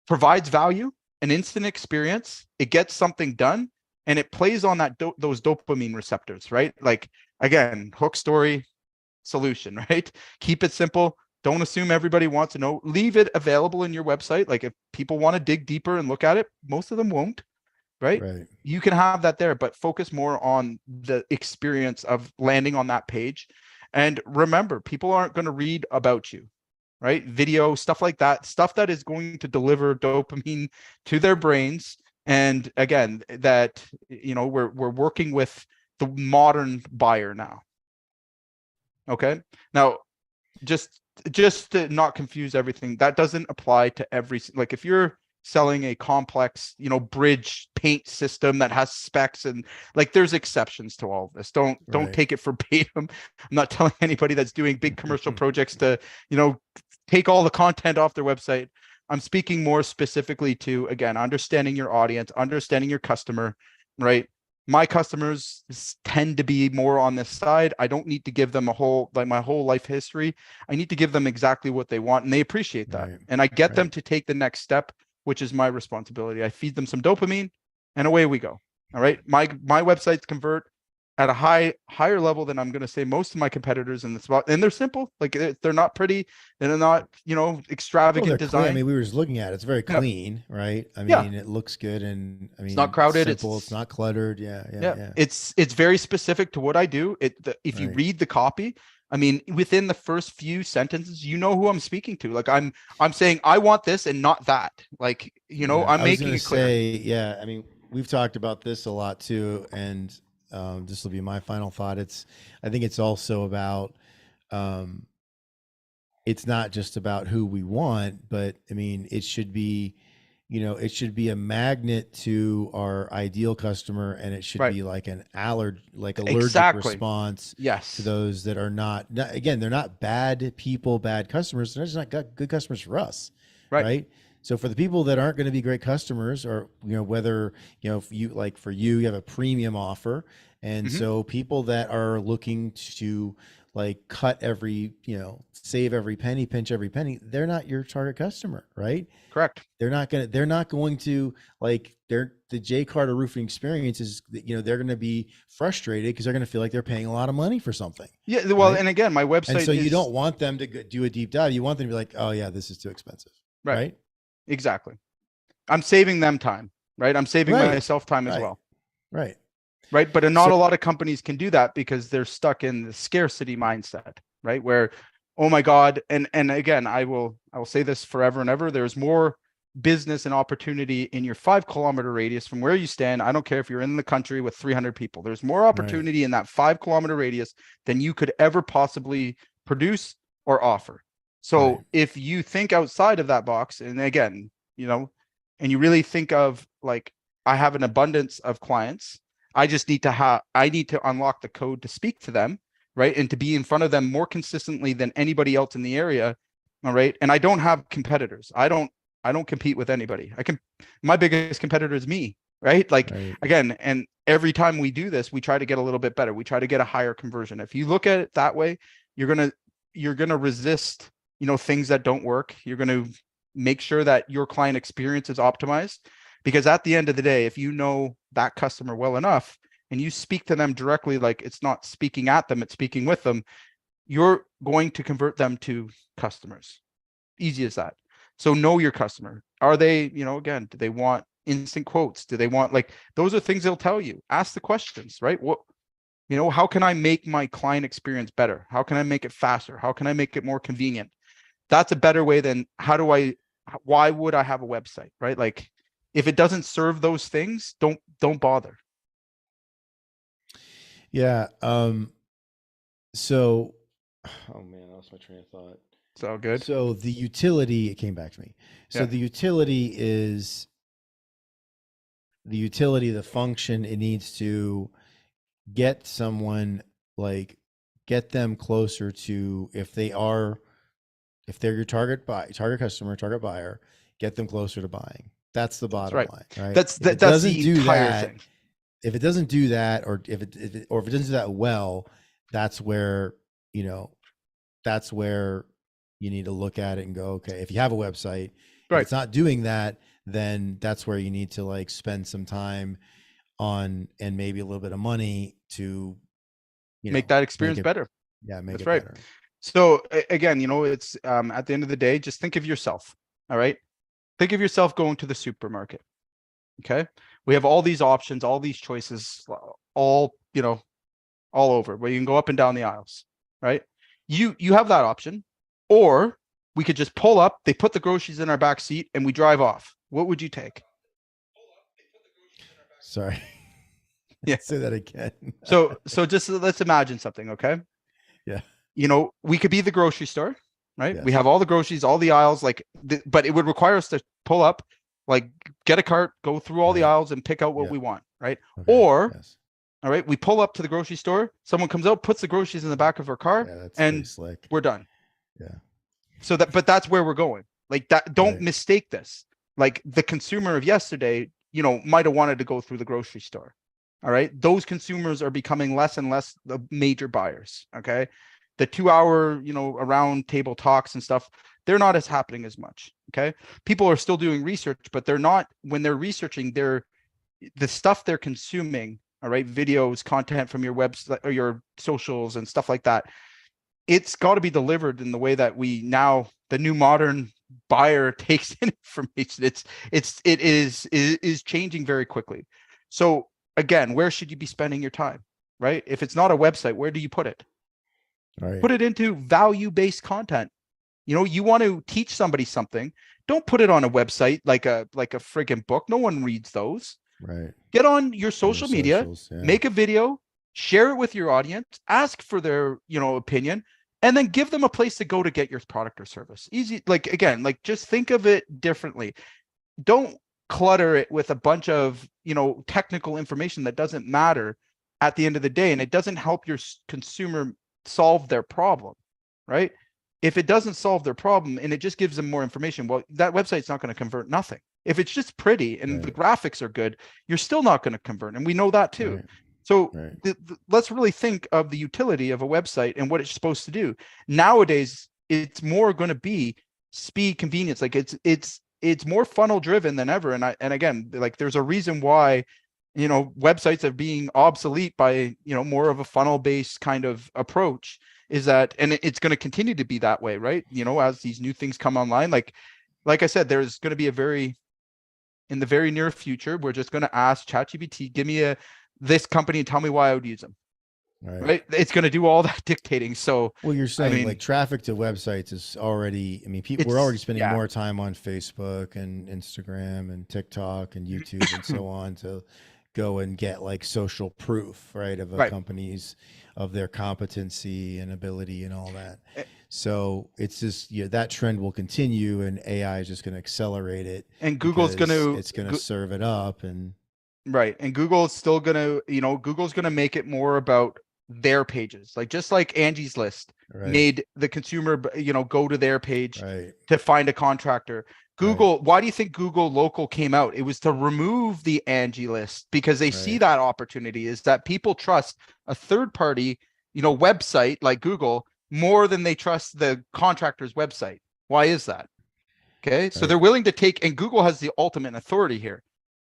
provides value, an instant experience. It gets something done, and it plays on those dopamine receptors, right? Like, again, hook, story, solution, right? Keep it simple. Don't assume everybody wants to know. Leave it available in your website. Like, if people want to dig deeper and look at it, most of them won't, right? You can have that there, but focus more on the experience of landing on that page. And remember, people aren't going to read about you, right? Video, stuff like that, stuff that is going to deliver dopamine to their brains. And again, that, we're working with the modern buyer now. Okay. Now, just to not confuse everything, that doesn't apply to like, if you're selling a complex, bridge paint system that has specs, and like, there's exceptions to all of this. Don't take it verbatim. I'm not telling anybody that's doing big commercial projects to, take all the content off their website. I'm speaking more specifically to, again, understanding your audience, understanding your customer, right? My customers tend to be more on this side. I don't need to give them my whole life history. I need to give them exactly what they want, and they appreciate that. Right. And I get them to take the next step, which is my responsibility. I feed them some dopamine, and away we go. All right. My websites convert at a higher level than I'm going to say most of my competitors in the spot. And they're simple. Like, they're not pretty. They're not, extravagant design. Clean. I mean, we were just looking at it. It's very clean, right? I mean, it looks good, and I mean, it's not crowded. Simple, it's not cluttered. Yeah. It's very specific to what I do. If you read the copy, I mean, within the first few sentences, who I'm speaking to. Like, I'm saying, I want this and not that. Like, I'm making it clear. I mean, we've talked about this a lot too, and this will be my final thought. I think it's also about, it's not just about who we want, but I mean, it should be, it should be a magnet to our ideal customer, and it should be like an allergic response to those that are not, again, they're not bad people, bad customers. They're just not good customers for us. Right. So for the people that aren't going to be great customers, or, whether, if you, like, for you have a premium offer. And so people that are looking to, like, cut every, save every penny, pinch every penny, they're not your target customer, right? Correct. They're not going to like, the J Carter roofing experience is, they're going to be frustrated because they're going to feel like they're paying a lot of money for something. Yeah. Well, right? And again, my website. And so you don't want them to do a deep dive. You want them to be like, oh yeah, this is too expensive. Right. Exactly. I'm saving them time, right? I'm saving myself time as well. Right. But not a lot of companies can do that because they're stuck in the scarcity mindset, right? Where, oh my God. And again, I will say this forever and ever. There's more business and opportunity in your 5-kilometer radius from where you stand. I don't care if you're in the country with 300 people. There's more opportunity in that 5-kilometer radius than you could ever possibly produce or offer. So if you think outside of that box, and again, and you really think of, like, I have an abundance of clients. I just need to unlock the code to speak to them, right? And to be in front of them more consistently than anybody else in the area. All right. And I don't have competitors. I don't compete with anybody. My biggest competitor is me, right? Like, again, and every time we do this, we try to get a little bit better. We try to get a higher conversion. If you look at it that way, you're going to resist, things that don't work. You're going to make sure that your client experience is optimized, because at the end of the day, if you know that customer well enough and you speak to them directly, like, it's not speaking at them, it's speaking with them, you're going to convert them to customers. Easy as that. So know your customer. Are they, again, do they want instant quotes? Do they want, like, those are things they'll tell you. Ask the questions, right? How can I make my client experience better? How can I make it faster? How can I make it more convenient? That's a better way than why would I have a website, right? Like if it doesn't serve those things, don't bother. Yeah. So, oh man, I lost my train of thought. It's all good. So the utility, it came back to me. So Yeah. the utility is the function. It needs to get someone, like, get them closer to, if they're your target customer, target buyer, get them closer to buying. That's the That's bottom right. line, right? That's If it that's doesn't the do entire that, thing. if it doesn't do that, or if it doesn't do that well, that's where, you know, that's where you need to look at it and go, okay, if you have a website, if Right. it's not doing that, then that's where you need to, like, spend some time on, and maybe a little bit of money to, Make that make experience it, better. yeah, make That's it right. better. So again, it's at the end of the day, just think of yourself. All right. Think of yourself going to the supermarket. Okay. We have all these options, all these choices, all, all over where you can go up and down the aisles, right? You have that option, or we could just pull up, they put the groceries in our back seat and we drive off. What would you take? Sorry. Yeah. Say that again. So just let's imagine something, okay? Yeah. We could be the grocery store, right? We Yes. have all the groceries, all the aisles, but it would require us to pull up, like get a cart, go through all the Right. aisles and pick out what Yeah. we want, right? Okay. Or, Yes. all right, we pull up to the grocery store, someone comes out, puts the groceries in the back of our car, Yeah, that's pretty and slick. we're done. Yeah. But that's where we're going. Like that, don't Right. mistake this. Like the consumer of yesterday, might have wanted to go through the grocery store. All right. Those consumers are becoming less and less the major buyers. Okay. The 2 hour, around table talks and stuff, they're not as happening as much. Okay. People are still doing research, but they're not, when they're researching, the stuff they're consuming, all right, videos, content from your website or your socials and stuff like that, it's got to be delivered in the way that the new modern buyer takes in information. It is changing very quickly. So again, where should you be spending your time, right? If it's not a website, where do you put it? Right. Put it into value-based content. You want to teach somebody something, don't put it on a website like a friggin' book. No one reads those. Right. Get on your On your social media, socials. Yeah. make a video, share it with your audience, ask for their, opinion, and then give them a place to go to get your product or service. Easy. Like, again, like just think of it differently. Don't clutter it with a bunch of, technical information that doesn't matter at the end of the day. And it doesn't help your consumer solve their problem, right? If it doesn't solve their problem and it just gives them more information, well, that website's not going to convert nothing. If it's just pretty and the graphics are good, you're still not going to convert. And we know that too. Right. So Right. let's really think of the utility of a website and what it's supposed to do. Nowadays, it's more going to be speed, convenience. Like it's more funnel driven than ever. And again, like there's a reason why, websites are being obsolete by, more of a funnel based kind of approach, is that, and it's going to continue to be that way, right? As these new things come online, like I said, there's going to be in the very near future, we're just going to ask ChatGPT, give me this company and tell me why I would use them. Right. It's going to do all that dictating. So, well, you're saying, I mean, like, traffic to websites is already, people, we're already spending more time on Facebook and Instagram and TikTok and YouTube and so on to go and get, like, social proof, right, of a company's, of their competency and ability and all that. So it's just, that trend will continue, and AI is just going to accelerate it. And Google's going to, it's going to serve it up. And right. And Google is still going to, Google's going to make it more about their pages. Like, just like Angie's List made the consumer, go to their page to find a contractor. Google, why do you think Google Local came out? It was to remove the Angie List, because they see that opportunity is that people trust a third party, website like Google more than they trust the contractor's website. Why is that? Okay. So they're willing to take, and Google has the ultimate authority here.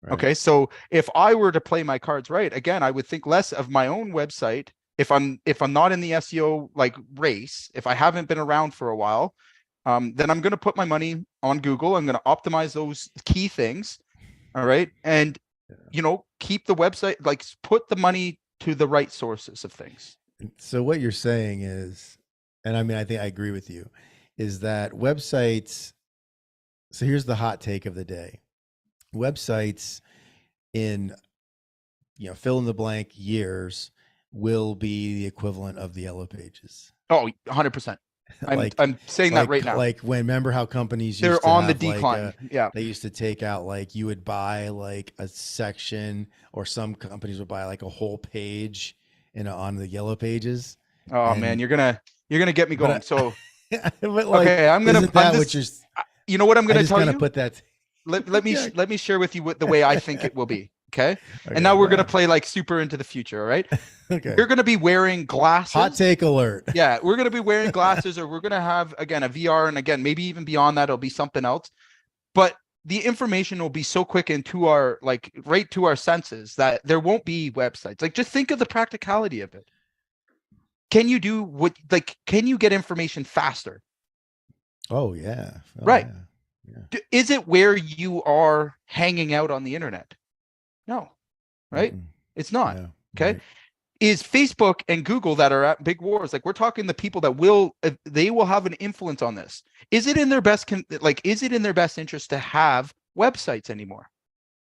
Okay. So if I were to play my cards right, again, I would think less of my own website. If I'm not in the SEO like race, if I haven't been around for a while, then I'm going to put my money on Google. I'm going to optimize those key things. All right. And, keep the website, like, put the money to the right sources of things. So what you're saying is, and I mean, I think I agree with you, is that websites. So here's the hot take of the day: websites in, fill in the blank years will be the equivalent of the yellow pages. Oh, 100%. like I'm saying that right now. like remember how companies used They're to on the have like decline. Yeah. they used to take out, like, you would buy like a section, or some companies would buy like a whole page on the yellow pages. Oh man, And you're gonna get me going. but So but like, okay, isn't I'm that what just you're you know what I'm I gonna just tell kind of you? put that. Yeah. Let me share with you what the way I think it will be. Okay. And Okay, now go we're gonna ahead. play like super into the future. All right. Okay. We're gonna be wearing Hot glasses. take alert. Yeah, we're gonna be wearing glasses, or we're gonna have again a VR, and again maybe even beyond that it'll be something else. But the information will be so quick into our like right to our senses that there won't be websites. Like just think of the practicality of it. Can you do what like can you get information faster? Oh yeah. Oh Right. yeah. Yeah. Is it where you are hanging out on the internet? No, right? Mm-mm. It's not. Yeah. Okay. Right. Is Facebook and Google that are at big wars? Like we're talking the people that will they will have an influence on this. Is it in their best is it in their best interest to have websites anymore?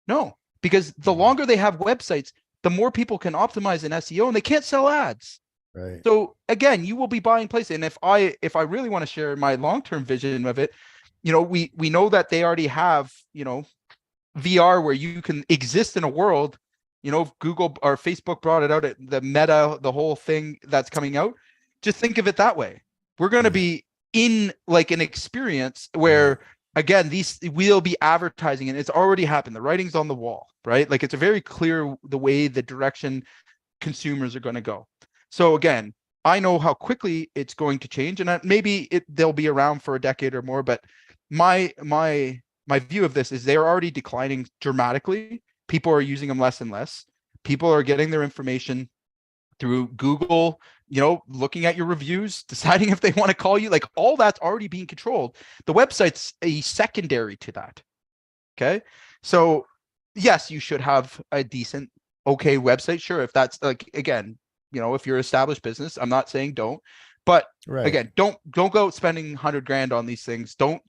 No, because the Mm. longer they have websites, the more people can optimize in SEO, and they can't sell ads. Right. So again, you will be buying places. And if I really want to share my long-term vision of it, we know that they already have, VR where you can exist in a world, Google or Facebook brought it out at the Meta, the whole thing that's coming out. Just think of it that way. We're going to Yeah. be in like an experience where Right. again, these we'll be advertising, and it's already happened. The writing's on the wall, right? Like it's a very clear the way the direction consumers are going to go. So again, I know how quickly it's going to change, and maybe they'll be around for a decade or more. But my view of this is they're already declining dramatically. People are using them less and less. People are getting their information through Google, looking at your reviews, deciding if they want to call you. Like all that's already being controlled. The website's a secondary to that. Okay. So yes, you should have a decent, okay website. Sure. If that's like, again, if you're an established business, I'm not saying don't, but Right. again, don't go out spending 100 grand on these things. Don't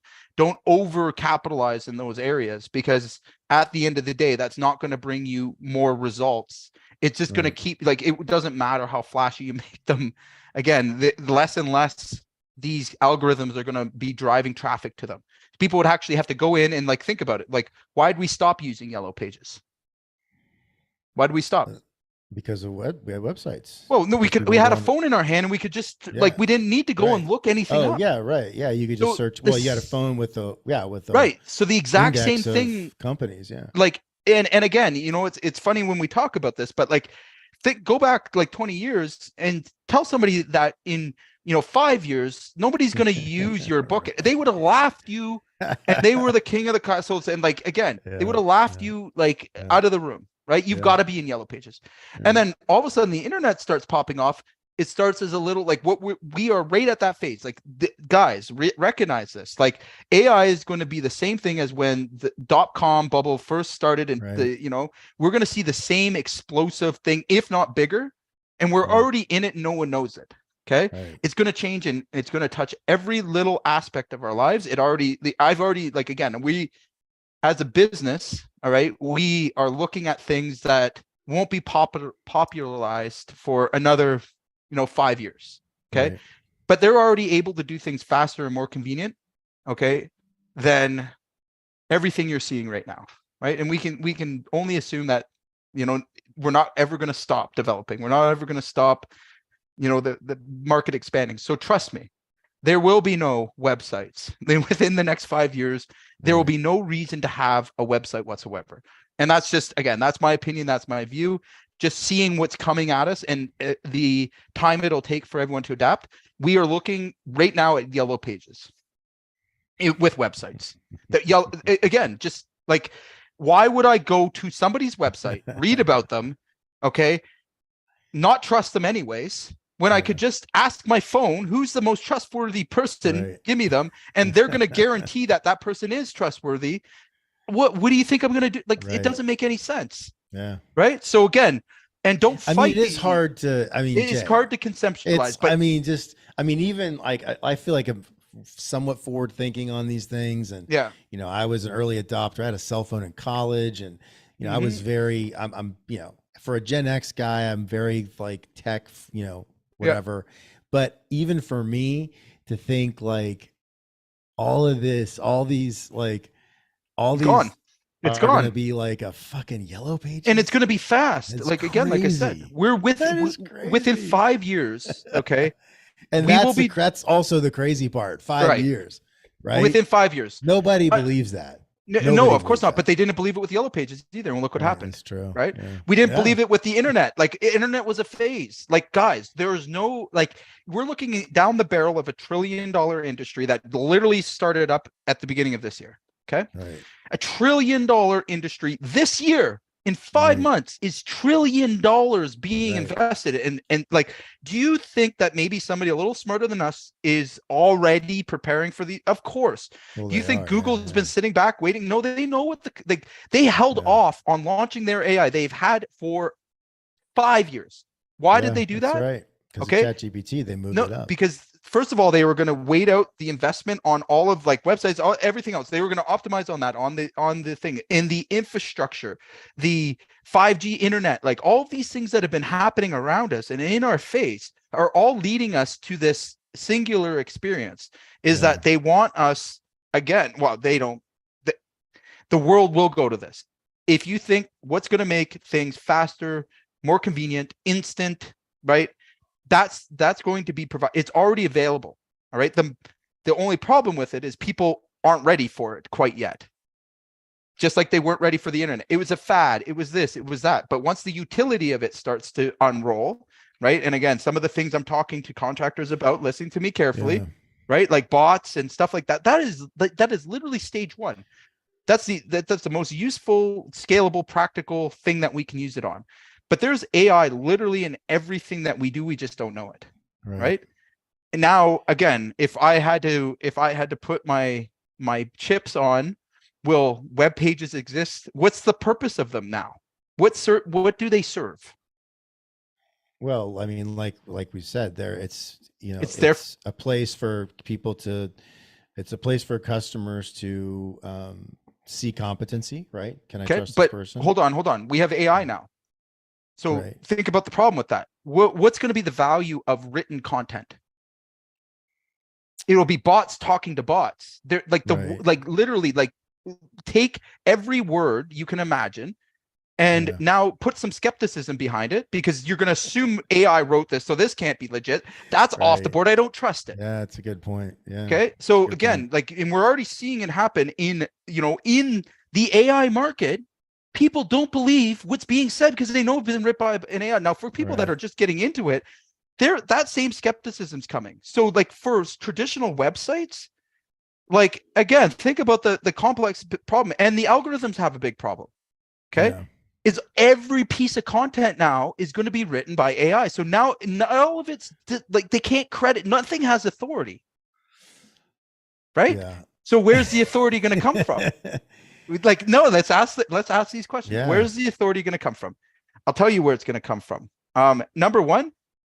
over capitalize in those areas, because at the end of the day, that's not going to bring you more results. It's just going to keep, like, it doesn't matter how flashy you make them. Again, the less and less these algorithms are going to be driving traffic to them. People would actually have to go in and like think about it. Like, why'd we stop using yellow pages? Why did we stop? Because of we had websites. Well, no, we had a phone in our hand, and we could just like, Yeah. we didn't need to go and look anything up. Yeah, right. Yeah, you could just So search. Well, you had a phone with the right. So the exact same index of thing. companies. Yeah. Like, and again, it's funny when we talk about this, but like, go back like 20 years and tell somebody that in 5 years nobody's going to use your book. They would have laughed you, and they were the king of the castles. And like, again, they would have laughed you like out of the room. Right? You've got to be in yellow pages. And then all of a sudden the internet starts popping off. It starts as a little like what we are right at that phase. Like guys, recognize this. Like AI is going to be the same thing as when the .com bubble first started, and we're going to see the same explosive thing, if not bigger. And we're already in it and no one knows it. Okay. Right. It's going to change, and it's going to touch every little aspect of our lives. I've already, like, again, as a business, all right, we are looking at things that won't be popularized for another, 5 years. Okay. Right. But they're already able to do things faster and more convenient, okay, than everything you're seeing right now. Right. And we can only assume that, we're not ever going to stop developing. We're not ever going to stop, the market expanding. So trust me, there will be no websites. Then within the next 5 years, there will be no reason to have a website whatsoever. And that's just, again, that's my opinion. That's my view. Just seeing what's coming at us and the time it'll take for everyone to adapt. We are looking right now at yellow pages with websites. Again, just like, why would I go to somebody's website, read about them, okay, not trust them anyways, when I could just ask my phone, who's the most trustworthy person, give me them, and they're going to guarantee that person is trustworthy. What do you think I'm going to do? Like, it doesn't make any sense. Yeah. Right. So again, and don't fight. It is hard to, it's hard to conceptualize. But even like, I feel like somewhat forward thinking on these things. And, Yeah. I was an early adopter. I had a cell phone in college, and, I was very, I'm, for a Gen X guy, I'm very like tech, Yeah. whatever. But even for me to think like all of this, all these, like, all It's gone. these It's are going to gone. be like a fucking Yellow And it's Pages. going to be fast. It's Like, again, like I said, crazy. we're That is within crazy. 5 years. Okay. And We will be that's also the crazy part. 5 right years, right? within 5 years. Nobody believes that. No, Nobody of course believes not. But that. they didn't believe it with Yellow Pages either. And look what Right, happened. that's true. Right. Yeah. We didn't Yeah. believe it with the internet. Like, internet was a phase. Like, guys, there's no, like, we're looking down the barrel of $1 trillion industry that literally started up at the beginning of this year. Okay. Right. $1 trillion industry this year in 5 months is $1 trillion being invested in. And like, do you think that maybe somebody a little smarter than us is already preparing for the, of course. Well, Do you think are, Google's been sitting back waiting? No, they know what they held off on launching their AI. They've had for 5 years. Why did they do that? Right. Because Okay. of ChatGPT, they moved it up. Because first of all, they were going to wait out the investment on all of like websites, everything else. They were going to optimize on that, on the thing, in the infrastructure, the 5G internet, like all of these things that have been happening around us and in our face are all leading us to this singular experience. Is that they want us again? Well, they don't. The world will go to this. If you think what's going to make things faster, more convenient, instant, right? That's going to be provided. It's already available. All right. The only problem with it is people aren't ready for it quite yet. Just like they weren't ready for the internet. It was a fad. It was this, it was that. But once the utility of it starts to unroll, right? And again, some of the things I'm talking to contractors about, listening to me carefully, right? Like bots and stuff like that. That is literally stage one. That's the most useful, scalable, practical thing that we can use it on. But there's AI literally in everything that we do. We just don't know it, right? And now, again, if I had to put my chips on, will web pages exist? What's the purpose of them now? What do they serve? Well, I mean, like we said, it's a place for people to. It's a place for customers to see competency, right? Can I trust this person? Hold on. We have AI now. So think about the problem with that. What's going to be the value of written content? It'll be bots talking to bots. They're like literally like take every word you can imagine and now put some skepticism behind it, because you're going to assume AI wrote this, so this can't be legit. That's off the board. I don't trust it. Yeah, that's a good point. Yeah. Okay. So again, and we're already seeing it happen in the AI market. People don't believe what's being said because they know it's been ripped by an AI. Now, for people that are just getting into it, that same skepticism's coming. So like for traditional websites, like again, think about the complex problem, and the algorithms have a big problem. Okay. Is every piece of content now is going to be written by AI. So now all of it's like they can't credit, nothing has authority. Right? Yeah. So where's the authority going to come from? Like, no, let's ask these questions. Yeah. Where's the authority going to come from? I'll tell you where it's going to come from. Number one,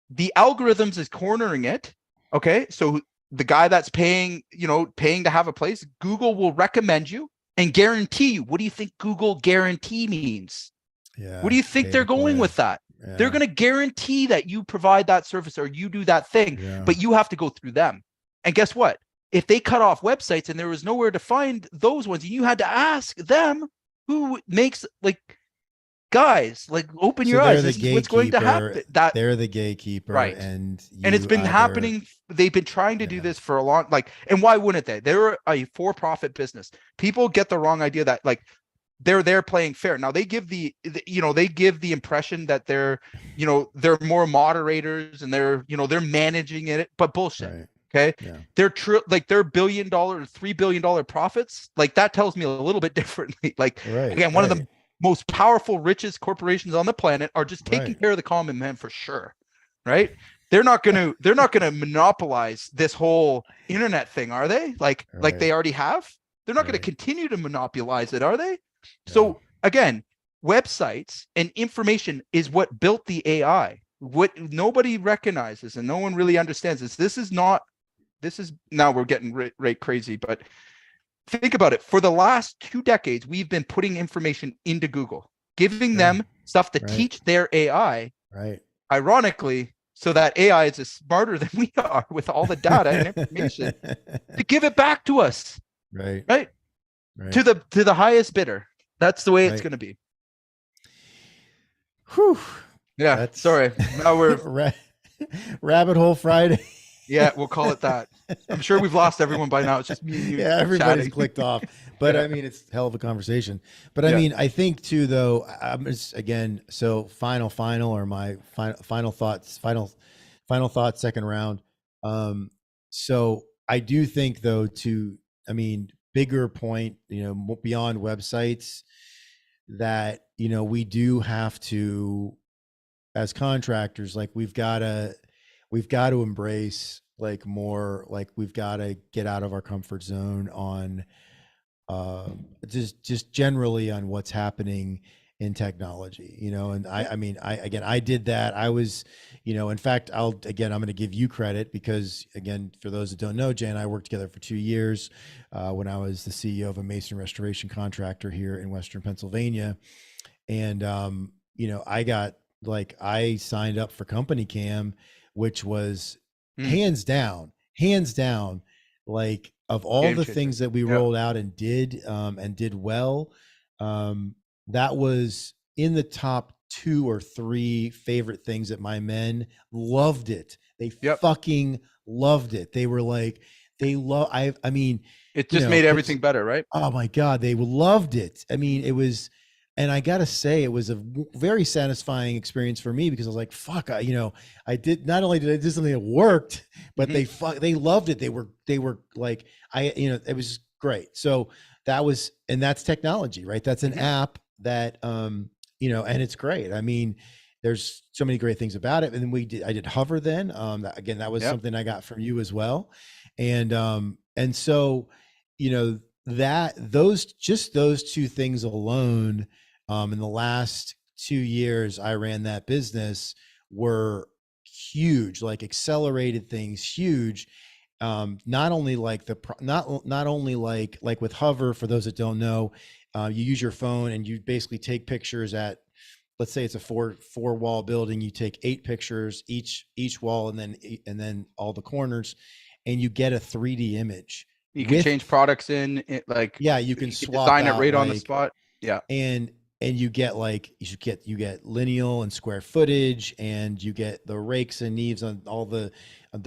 the algorithms is cornering it. Okay. So the guy that's paying to have a place, Google will recommend you and guarantee you. What do you think Google guarantee means? Yeah. What do you think they're going with that? Yeah. They're going to guarantee that you provide that service or you do that thing, but you have to go through them. And guess what? If they cut off websites and there was nowhere to find those ones, and you had to ask them who makes, like, guys, like, open your eyes. This is what's going to happen. They're the gatekeeper, right? And it's been happening. They've been trying to do this for a long, and why wouldn't they? They're a for-profit business. People get the wrong idea that they're playing fair. Now they give the impression that they're more moderators and they're managing it, but bullshit. Right. Okay. Yeah. They're their $1 billion, $3 billion profits. Like, that tells me a little bit differently. Like, again, one of the most powerful, richest corporations on the planet are just taking care of the common man for sure. Right. They're not going to monopolize this whole internet thing, are they? Like they already have. They're not going to continue to monopolize it, are they? Yeah. So again, websites and information is what built the AI. What nobody recognizes and no one really understands is this is not this is now we're getting right crazy, but think about it. For the last 2 decades, we've been putting information into Google, giving Sure. them stuff to Right. teach their AI, Right. ironically, so that AI is as smarter than we are with all the data and information to give it back to us, Right. right? Right. To the highest bidder. That's the way it's Right. going to be. Whew. Yeah. That's Sorry. Now we're Rabbit Hole Friday. yeah, we'll call it that. I'm sure we've lost everyone by now. It's just me and you Yeah, everybody's chatting. clicked off. But Yeah. I mean, it's a hell of a conversation. But I Yeah. mean, I think too, though, I'm just again, so final, or my final thoughts, final thoughts, second round. So I do think though, I mean, bigger point, beyond websites, that, we do have to, as contractors, like we've got to embrace like more, like we've got to get out of our comfort zone on just generally on what's happening in technology, and I mean, I did that. I was, in fact, I'm going to give you credit because, again, for those that don't know, Jay and I worked together for 2 years when I was the CEO of a mason restoration contractor here in Western Pennsylvania. And, I signed up for Company Cam, which was Mm. hands down, like of all Game the changer. things that we Yeah. rolled out and did well, that was in the top 2 or 3 favorite things that my men loved it. They Yep. fucking loved it. They were like, I mean, It just made everything better, right? oh my God, they loved it. I mean, it was, and I gotta say, it was a very satisfying experience for me because I was like, "Fuck!" I did, not only did I do something that worked, but Mm-hmm. they loved it. They were like, it was great. So that's technology, right? That's an Mm-hmm. app that, and it's great. I mean, there's so many great things about it. And then I did Hover then. Again, that was Yep. something I got from you as well, and so, those 2 things alone, in the last 2 years I ran that business, were huge, like accelerated things, huge. Not only like not only like with Hover, for those that don't know, you use your phone and you basically take pictures at, let's say it's a four wall building, you take 8 pictures each wall, and then all the corners, and you get a 3D image You can with, change products in it, like yeah, you can you can swap design it out right on the like, spot. Yeah. and you get like, you get lineal and square footage, and you get the rakes and eaves on all the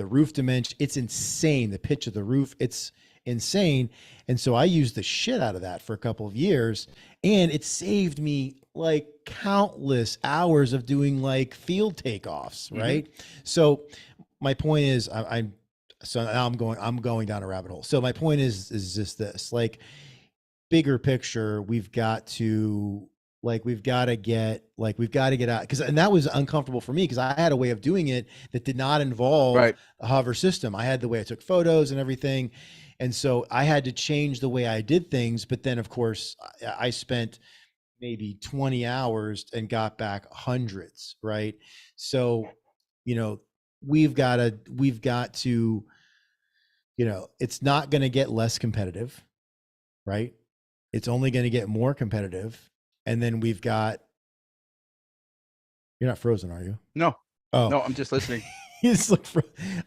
roof dimension. It's insane, the pitch of the roof, it's insane. And so I used the shit out of that for a couple of years, and it saved me like countless hours of doing like field takeoffs, Mm-hmm. right? So my point is, I'm so now I'm going down a rabbit hole. So my point is just this, like, bigger picture, we've got to get out, because, and that was uncomfortable for me because I had a way of doing it that did not involve Right. a hover system. I had the way I took photos and everything, and so I had to change the way I did things. But then, of course, I spent maybe 20 hours and got back hundreds, right? So, you know, we've got to, it's not going to get less competitive, right? It's only going to get more competitive. And then you're not frozen, are you? No. Oh, No, I'm just listening. it's like,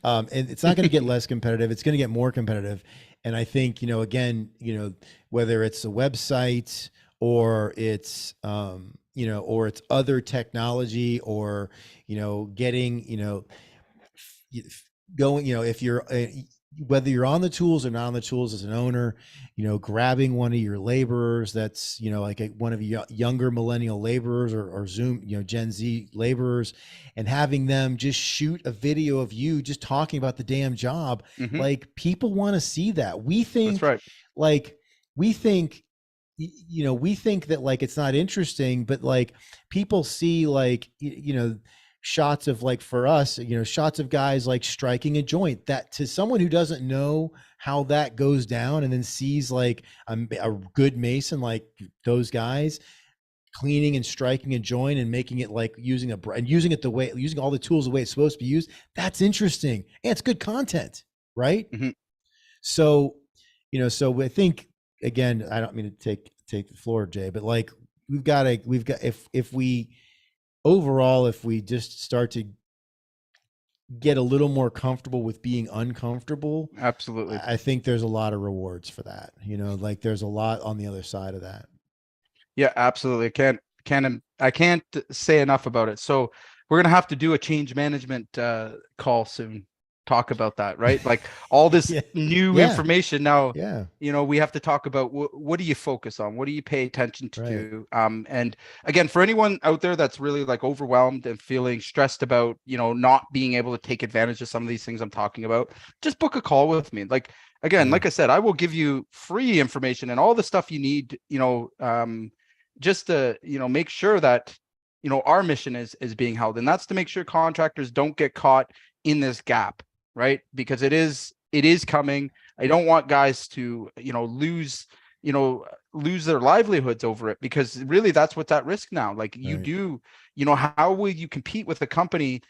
and it's not going to get less competitive. It's going to get more competitive. And I think, again, whether it's a website, or it's other technology, or, getting, going, if you're, whether you're on the tools or not on the tools as an owner, grabbing one of your laborers that's, like one of your younger millennial laborers, or Zoom, Gen Z laborers, and having them just shoot a video of you just talking about the damn job. Mm-hmm. Like, people want to see that. That's right. Like, we think, we think that, like, it's not interesting, but like, people see, like, shots of, like, for us, shots of guys like striking a joint, that to someone who doesn't know how that goes down, and then sees like a good mason, like those guys cleaning and striking a joint and making it, like, using all the tools the way it's supposed to be used. That's interesting, and it's good content. right? Hmm. So, so I think, again, I don't mean to take the floor, Jay, but like we've got if we overall, if we just start to get a little more comfortable with being uncomfortable, Absolutely. I think there's a lot of rewards for that. Like there's a lot on the other side of that. Yeah, absolutely. I can't say enough about it. So we're gonna have to do a change management call soon. Talk about that, right? Like all this Yeah. new Yeah. information now. Yeah. We have to talk about what do you focus on? What do you pay attention Right. to? And again, for anyone out there that's really like overwhelmed and feeling stressed about, not being able to take advantage of some of these things I'm talking about, just book a call with me. Like again, Yeah. like I said, I will give you free information and all the stuff you need, just to make sure that our mission is being held, and that's to make sure contractors don't get caught in this gap, right? Because it is coming. I don't want guys to you know lose their livelihoods over it, because really that's what's at risk now. Like you Right. do, how will you compete with a company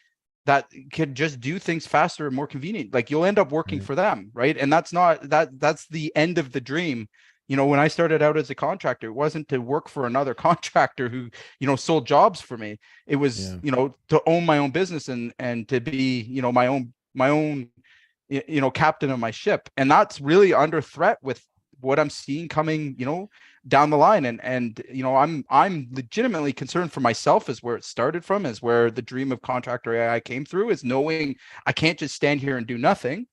that can just do things faster and more convenient? Like you'll end up working Right. for them, right? And that's the end of the dream. When I started out as a contractor, it wasn't to work for another contractor who, sold jobs for me. It was, Yeah. to own my own business and to be, my own captain of my ship. And that's really under threat with what I'm seeing coming, down the line. And I'm legitimately concerned for myself, is where it started from, is where the dream of Contractor AI came through, is knowing I can't just stand here and do nothing,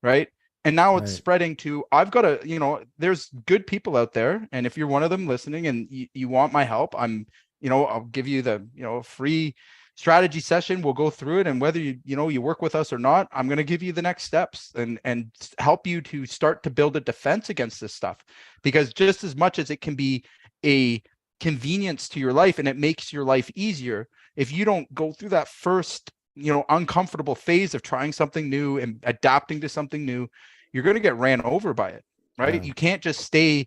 right? And now it's Right. spreading to, I've got to, there's good people out there. And if you're one of them listening and you want my help, I'll give you the, free strategy session. We'll go through it. And whether you work with us or not, I'm going to give you the next steps and help you to start to build a defense against this stuff. Because just as much as it can be a convenience to your life and it makes your life easier, if you don't go through that first uncomfortable phase of trying something new and adapting to something new, you're going to get ran over by it, right? Yeah. You can't just stay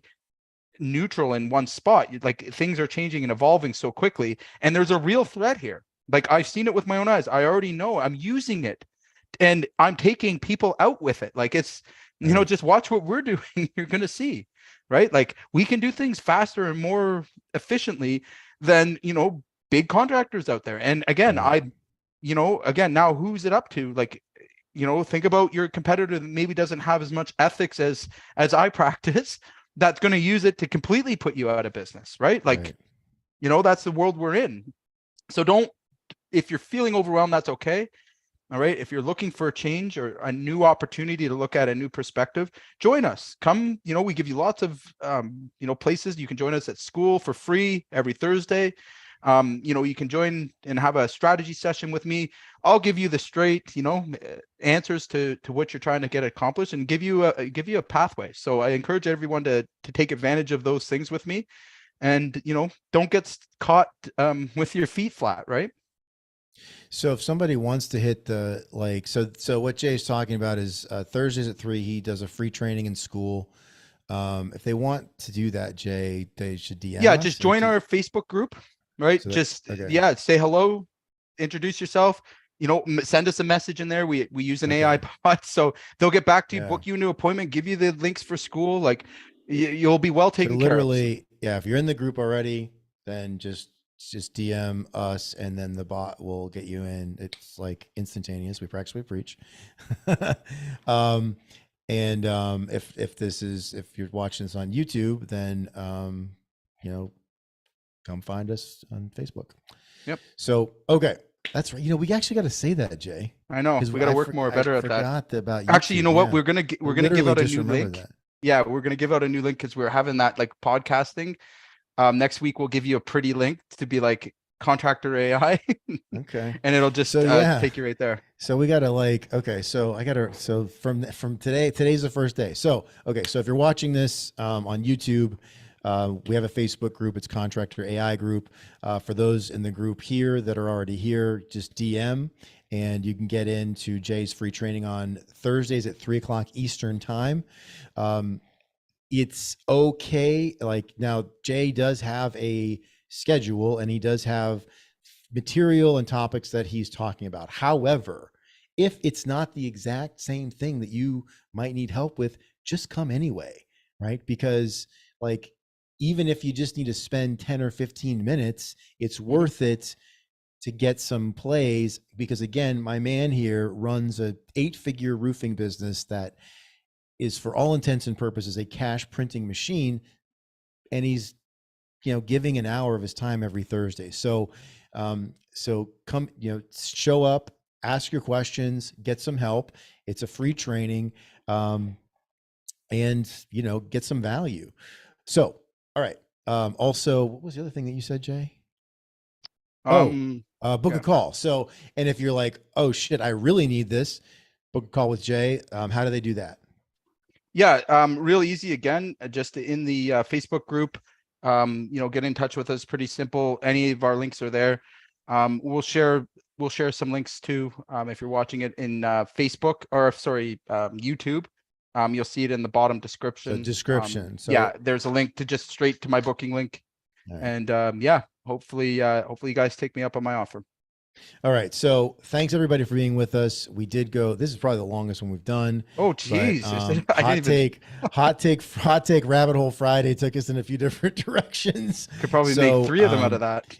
neutral in one spot. Like things are changing and evolving so quickly, and there's a real threat here. Like I've seen it with my own eyes. I already know I'm using it, and I'm taking people out with it. Like it's, Right. just watch what we're doing. You're going to see, right? Like we can do things faster and more efficiently than, big contractors out there. And again, Right. again, now who's it up to? Like, think about your competitor that maybe doesn't have as much ethics as I practice, that's going to use it to completely put you out of business, right? Like, Right. that's the world we're in. So don't, if you're feeling overwhelmed, that's okay. All right. If you're looking for a change or a new opportunity to look at a new perspective, join us. Come, we give you lots of, places. You can join us at school for free every Thursday. You can join and have a strategy session with me. I'll give you the straight, answers to what you're trying to get accomplished, and give you a pathway. So I encourage everyone to take advantage of those things with me, and don't get caught with your feet flat, right? So if somebody wants to hit the so what Jay's talking about is Thursdays at 3, he does a free training in school. If they want to do that, Jay, they should DM Yeah, us just or join our Facebook group, right? so that Just okay. yeah, say hello, introduce yourself. Send us a message in there. We use an Okay. AI bot, so they'll get back to you, Yeah. book you a new appointment, give you the links for school. Like you'll be well But taken care of. So, literally, yeah, if you're in the group already, then just DM us and then the bot will get you in. It's like instantaneous. We practice, we preach. um, and if you're watching this on YouTube, then come find us on Facebook. yep, So okay, that's right. We actually got to say that, Jay, I know because we got to work more I better at that. forgot about Actually, you YouTube. know what? Yeah, We're gonna give literally out a just new remember link. that. Yeah, we're gonna give out a new link because we're having that like podcasting. Next week we'll give you a pretty link to be like Contractor AI, Okay. and it'll just So yeah. take you right there. So we gotta okay. So I gotta from today's the first day. So okay. So if you're watching this on YouTube, we have a Facebook group. It's Contractor AI Group. For those in the group here that are already here, just DM and you can get into Jay's free training on Thursdays at 3 o'clock Eastern time. It's okay. Like now, Jay does have a schedule and he does have material and topics that he's talking about. However, if it's not the exact same thing that you might need help with, just come anyway, right? Because like, even if you just need to spend 10 or 15 minutes, it's Mhm. worth it to get some plays, because again, my man here runs a 8-figure roofing business that is for all intents and purposes a cash printing machine, and he's, giving an hour of his time every Thursday. So come, show up, ask your questions, get some help. It's a free training, um, and get some value. So, all right. Also, what was the other thing that you said, Jay? Oh, book a Yeah. call. So, and if you're like, oh shit, I really need this, book a call with Jay. How do they do that? Yeah, real easy again, just in the Facebook group. Get in touch with us. Pretty simple. Any of our links are there. We'll share some links too. If you're watching it in Facebook, or sorry, YouTube, you'll see it in the bottom So description. description. Yeah, So, there's a link to just straight to my booking link. all right. And yeah, hopefully you guys take me up on my offer. All right. So thanks everybody for being with us. We did go, this is probably the longest one we've done, Oh, but geez, I didn't even hot take rabbit hole Friday took us in a few different directions. could probably make So, 3 of them out of that.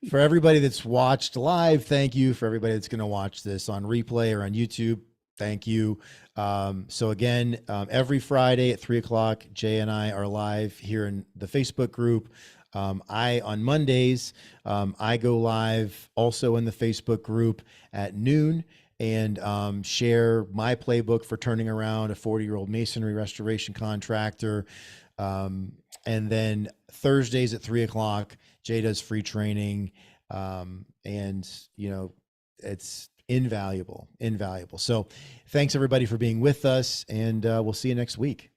for everybody that's watched live, thank you. For everybody that's going to watch this on replay or on YouTube, thank you. So again, every Friday at 3 o'clock, Jay and I are live here in the Facebook group. On Mondays, I go live also in the Facebook group at noon, and share my playbook for turning around a 40-year-old masonry restoration contractor. And then Thursdays at 3 o'clock, Jay does free training. And it's invaluable. So thanks everybody for being with us, and we'll see you next week.